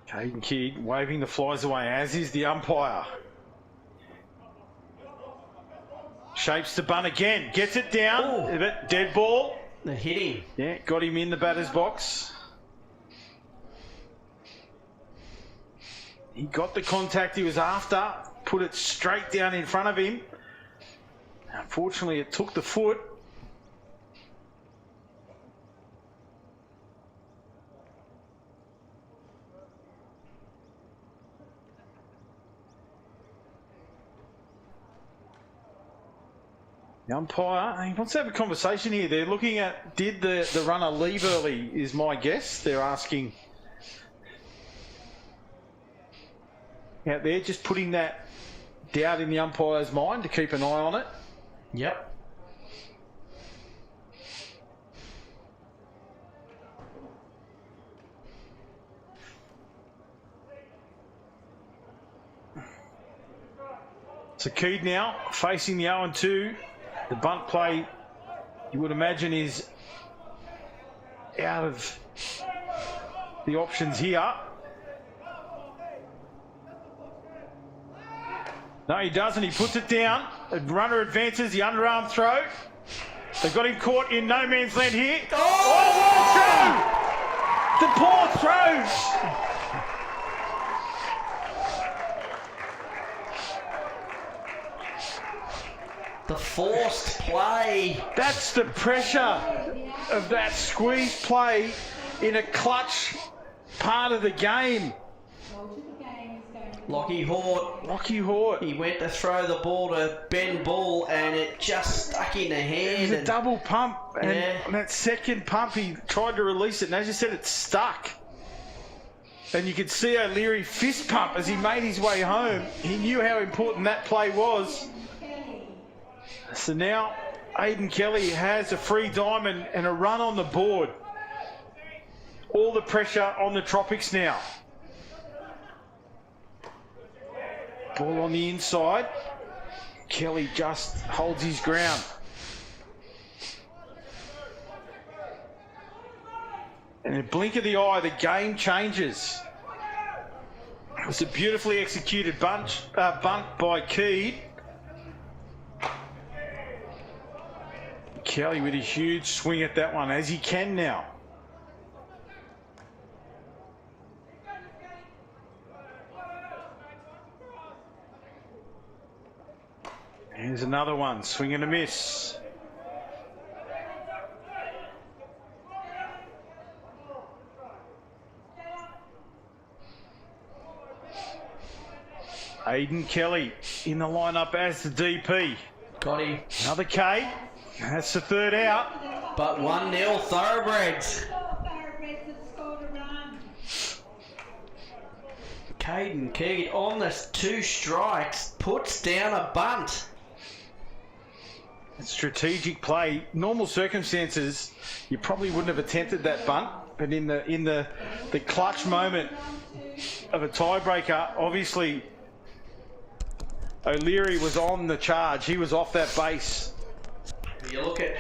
Caden Kidd waving the flies away, as is the umpire. Shapes the bunt again, gets it down, dead ball. The hitting. Yeah, got him in the batter's box. He got the contact he was after, put it straight down in front of him. Unfortunately, it took the foot. The umpire, he wants to have a conversation here. They're looking at, did the runner leave early, is my guess. They're asking out there, just putting that doubt in the umpire's mind to keep an eye on it. Yep. So Keed now facing the 0-2. The bunt play, you would imagine, is out of the options here. No, he doesn't. He puts it down. The runner advances. The underarm throw. They've got him caught in no man's land here. Oh, throw! The poor throws. The forced play. That's the pressure of that squeeze play in a clutch part of the game. Lockie Hort. He went to throw the ball to Ben Bull and it just stuck in the hand. It was a double pump. And that second pump, he tried to release it. And as you said, it stuck. And you could see O'Leary fist pump as he made his way home. He knew how important that play was. So now Aiden Kelly has a free diamond and a run on the board. All the pressure on the Tropics now. Ball on the inside. Kelly just holds his ground. In a blink of the eye, the game changes. It was a beautifully executed bunt by Keed. Kelly with a huge swing at that one, as he can now. Here's another one, swing and a miss. Aiden Kelly in the lineup as the DP. Got him. Another K. That's the third out. But 1-0 Thurabredz. Caden Keed on this 2 strikes puts down a bunt. Strategic play. Normal circumstances, you probably wouldn't have attempted that bunt, but in the clutch moment of a tiebreaker, obviously O'Leary was on the charge. He was off that base. You look at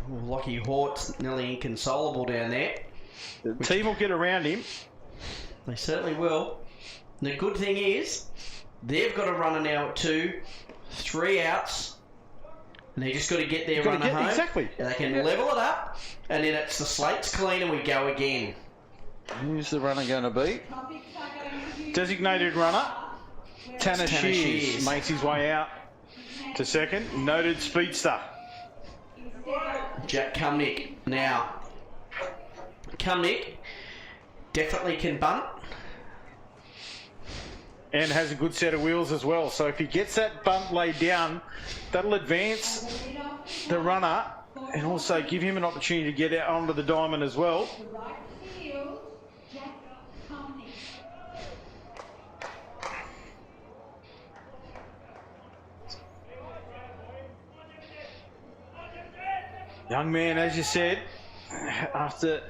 Lockie Hort's nearly inconsolable down there. The team will get around him. They certainly will. The good thing is they've got a runner now at 2, 3 outs, and they just got to get their runner home. Exactly. And they can level it up, and then it's the slate's clean and we go again. Who's the runner going to be? Designated runner. Tanner Shears makes his way out to second. Noted speedster. Jack Cumnick now. Cumnick definitely can bunt. And has a good set of wheels as well. So if he gets that bunt laid down, that'll advance the runner and also give him an opportunity to get out onto the diamond as well. Young man, as you said, after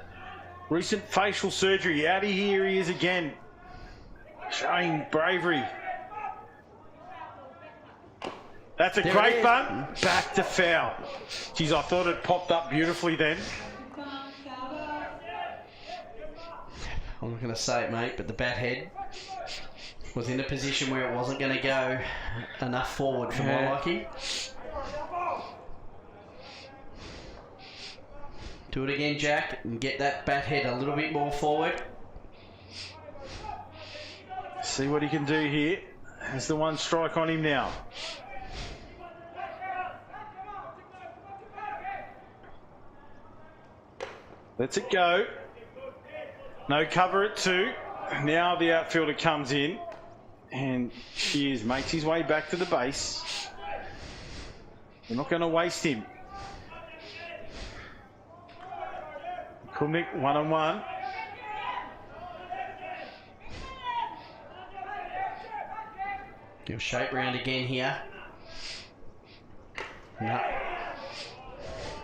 recent facial surgery, out of here he is again, showing bravery. That's a great bunt. Back to foul. Geez, I thought it popped up beautifully then. I'm not going to say it, mate, but the bat head was in a position where it wasn't going to go enough forward for my liking. Do it again, Jack, and get that bat head a little bit more forward. See what he can do here. Has the 1 strike on him now. Lets it go. No cover at 2. Now the outfielder comes in and Shears makes his way back to the base. We're not going to waste him. Kumnik 1-on-1. He'll shape round again here. No.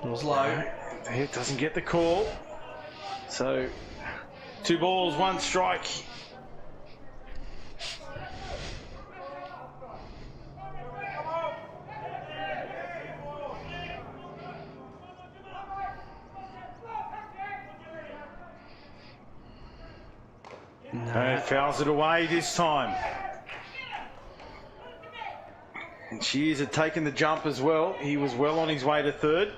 It was low. It doesn't get the call. So, 2 balls, 1 strike. No, fouls it away this time. And Shears had taken the jump as well. He was well on his way to third.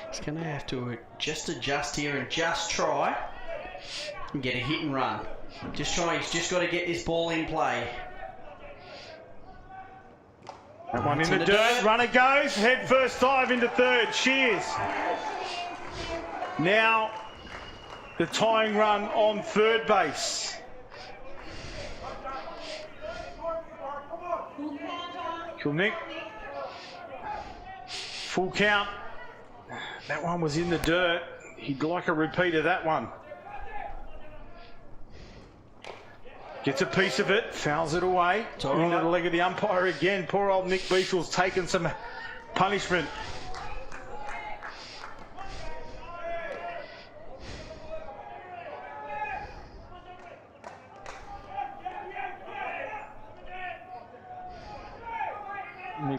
He's going to have to just adjust here and just try and get a hit and run. He's just got to get this ball in play. That one in the dirt. Runner goes. Head first dive into third. Shears. Now the tying run on third base. Kulnik. Full count. That one was in the dirt. He'd like a repeat of that one. Gets a piece of it, fouls it away into the leg of the umpire again. Poor old Nick Beachel's taken some punishment.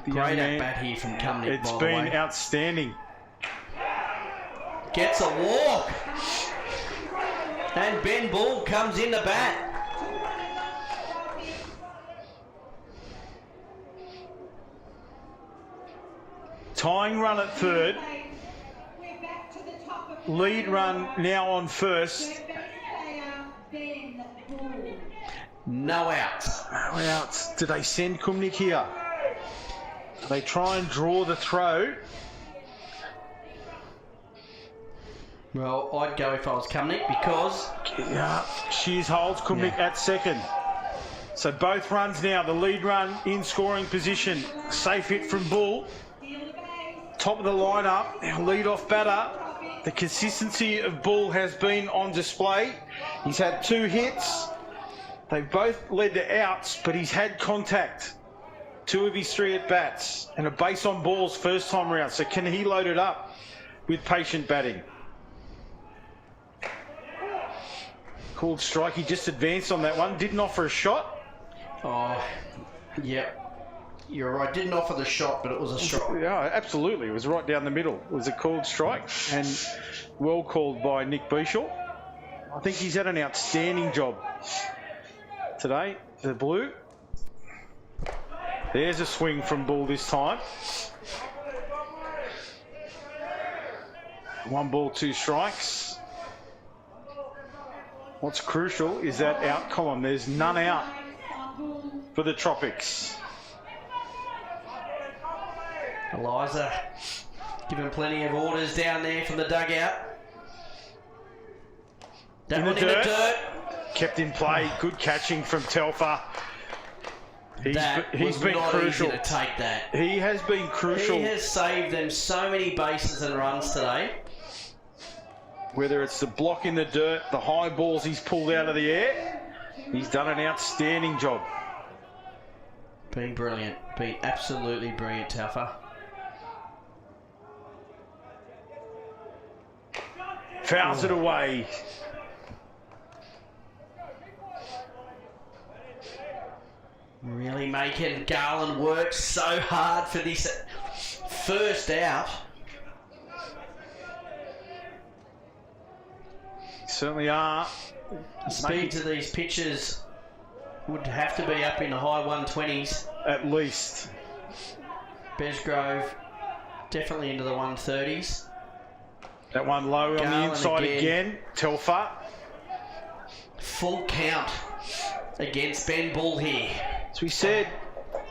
Great at bat here from Cumnick. It's been outstanding. Gets a walk. And Ben Bull comes in the bat. Tying run at third. Lead run now on first. No outs. No outs. Do they send Kumnik here? They try and draw the throw. Well, I'd go if I was Cumnick because... Yeah, Shears holds Kumnik at second. So both runs now. The lead run in scoring position. Safe hit from Bull. Top of the lineup. Now lead off batter. The consistency of Bull has been on display. He's had 2 hits. They've both led to outs, but he's had contact. 2 of his 3 at-bats and a base on balls first time round. So can he load it up with patient batting? Called strike. He just advanced on that one. Didn't offer a shot. Oh, yep. You're right. Didn't offer the shot, but it was a strike. Yeah, absolutely. It was right down the middle. It was a called strike and well called by Nick Beachel. I think he's had an outstanding job today. The blue. There's a swing from Bull this time. 1 ball, 2 strikes. What's crucial is that out column. There's none out for the Tropics. Eliza giving plenty of orders down there from the dugout. That one in the dirt. Kept in play. Good catching from Telfer. He's been crucial. Easy to take that. He has been crucial. He has saved them so many bases and runs today. Whether it's the block in the dirt, the high balls he's pulled out of the air, he's done an outstanding job. Been brilliant. Been absolutely brilliant, Telfer. Fouls it away. Really making Garland work so hard for this first out. Certainly are. The speeds of these pitches would have to be up in the high 120s. At least. Besgrove definitely into the 130s. That one low on the inside again. Telfer. Full count against Ben Bull here. As we said,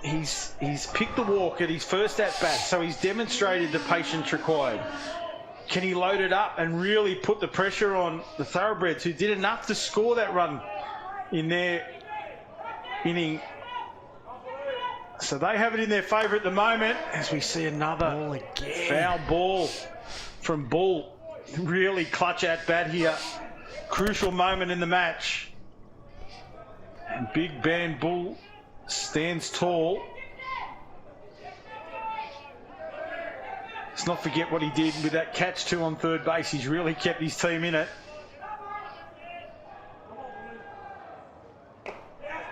he's picked the walk at his first at-bat, so he's demonstrated the patience required. can he load it up and really put the pressure on the Thurabredz, who did enough to score that run in their inning? So they have it in their favour at the moment, as we see another foul ball from Bull. Really clutch at bat here. Crucial moment in the match. And Big Band Bull stands tall. Let's not forget what he did with that catch 2 on third base. He's really kept his team in it.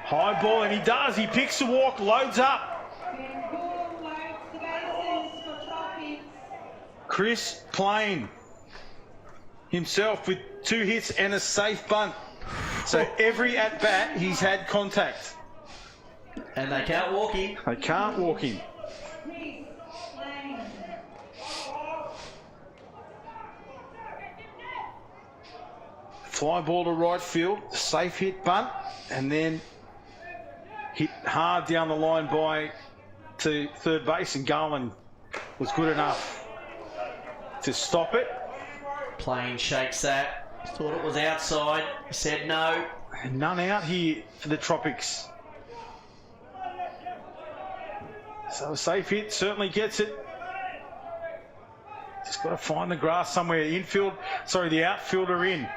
High ball, and he does. He picks the walk, loads up. Chris Plain himself with 2 hits and a safe bunt. So every at-bat, he's had contact. And they can't walk him. They can't walk him. Fly ball to right field, safe hit bunt, and then hit hard down the line to third base, and Garland was good enough to stop it. Plain shakes that. Thought it was outside. Said no. And none out here for the Tropics. So a safe hit certainly gets it. Just got to find the grass somewhere. The outfielder in.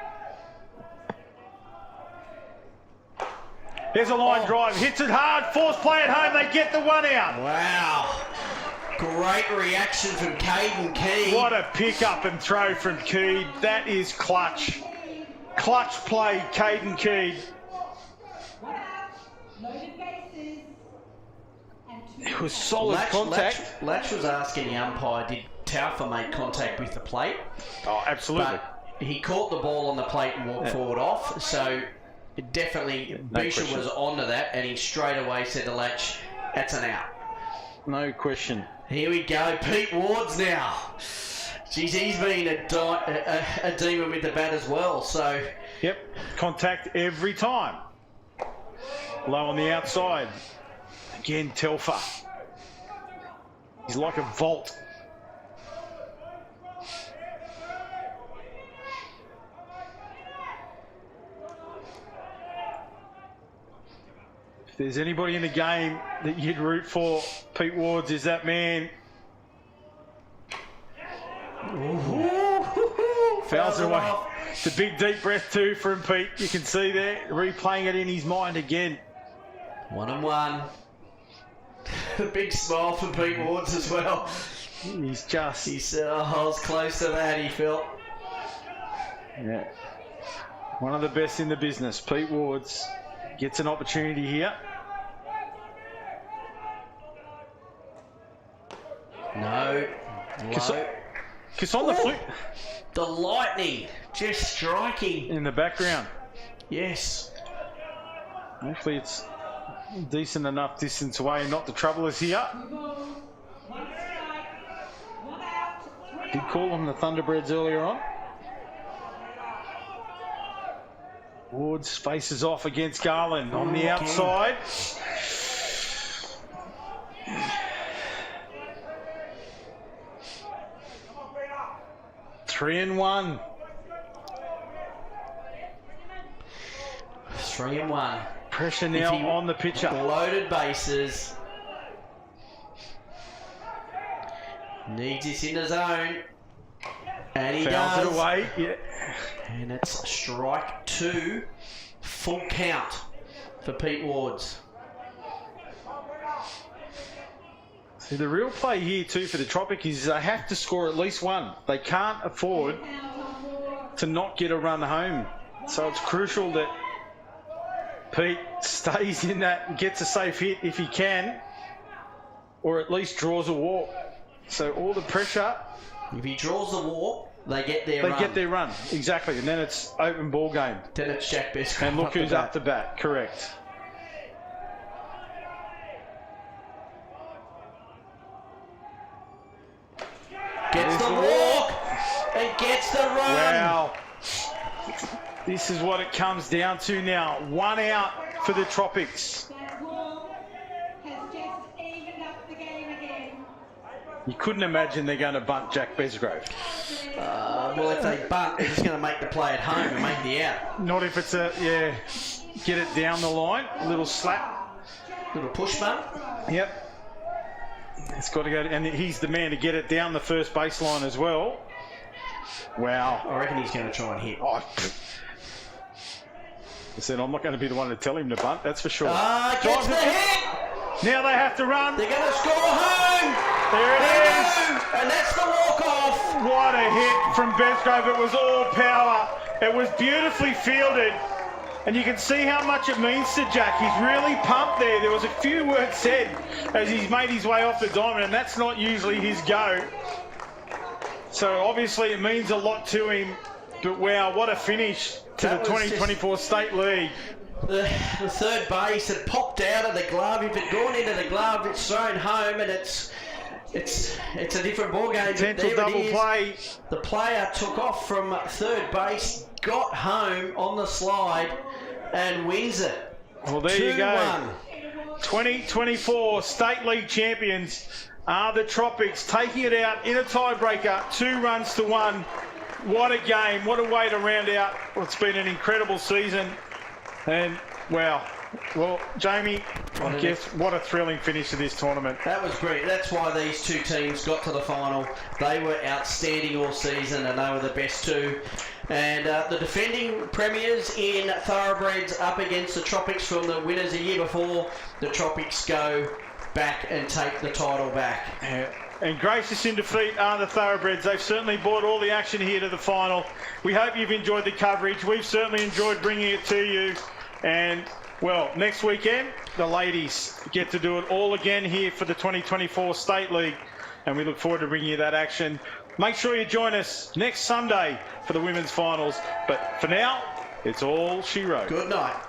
There's a line drive, hits it hard, force play at home, they get the 1 out. Wow. Great reaction from Caden Key. What a pick up and throw from Key. That is clutch. Clutch play, Caden Key. It was solid contact. Latch was asking the umpire, did Taufa make contact with the plate? Oh, absolutely. But he caught the ball on the plate and walked forward off, so definitely Boucher was onto that, and he straight away said to Latch, that's an out. No question. Here we go, Pete Ward's now. Geez, he's been a demon with the bat as well, so... Yep, contact every time. Low on the outside. Again, Telfer. He's like a vault. If there's anybody in the game that you'd root for, Pete Ward's is that man. Fouls it away. It's a big deep breath too from Pete. You can see there, replaying it in his mind again. 1-1. A big smile for Pete Ward's as well. He said, oh, I was close to that, he felt. Yeah. One of the best in the business. Pete Ward's gets an opportunity here. No. Because on the flip. The lightning just striking. In the background. Yes. Hopefully it's decent enough distance away and not to trouble us here. Did call on the Thunderbreds earlier on. Woods faces off against Garland on the outside. Three and one. 3-1. Pressure now on the pitcher. Loaded bases. Needs this in the zone. And he Fouls does. it away. Yeah. And it's strike 2. Full count for Pete Ward's. See, the real play here too for the Tropics is they have to score at least one. They can't afford to not get a run home. So it's crucial that Pete stays in that and gets a safe hit if he can, or at least draws a walk. So all the pressure. If he draws the walk, they get their run. They get their run, exactly. And then it's open ball game. Then it's Jack Best. And look who's up to bat, correct. Gets the walk and gets the run. Wow. This is what it comes down to now. 1 out for the Tropics. That ball has just evened up the game again. You couldn't imagine they're going to bunt Jack Besgrove. Well, if they bunt, they're just going to make the play at home and make the out. Not if it's a, get it down the line, a little slap. Little push bunt. Yep. It's got to go, and he's the man to get it down the first baseline as well. Wow. I reckon he's going to try and hit. I said, I'm not going to be the one to tell him to bunt, that's for sure. Gets the hit! Now they have to run. They're going to score home! There it is! And that's the walk-off! What a hit from Besgrove. It was all power. It was beautifully fielded. And you can see how much it means to Jack. He's really pumped there. There was a few words said as he's made his way off the diamond, and that's not usually his go. So obviously it means a lot to him. But wow, what a finish to the 2024 State League. The third base had popped out of the glove. If it had gone into the glove, it's thrown home, and it's a different ball game. Potential double play. The player took off from third base, got home on the slide, and wins it. Well, there you go. 2024 State League champions are the Tropics, taking it out in a tiebreaker, 2-1. What a game. What a way to round out what's been an incredible season. And, wow. Well, Jamie, I guess what a thrilling finish to this tournament. That was great. That's why these two teams got to the final. They were outstanding all season, and they were the best two. And the defending premiers in Thurabredz up against the Tropics from the winners a year before. The Tropics go back and take the title back. Yeah. And gracious in defeat are the Thurabredz. They've certainly brought all the action here to the final. We hope you've enjoyed the coverage. We've certainly enjoyed bringing it to you. And, well, next weekend, the ladies get to do it all again here for the 2024 State League. And we look forward to bringing you that action. Make sure you join us next Sunday for the women's finals. But for now, it's all she wrote. Good night.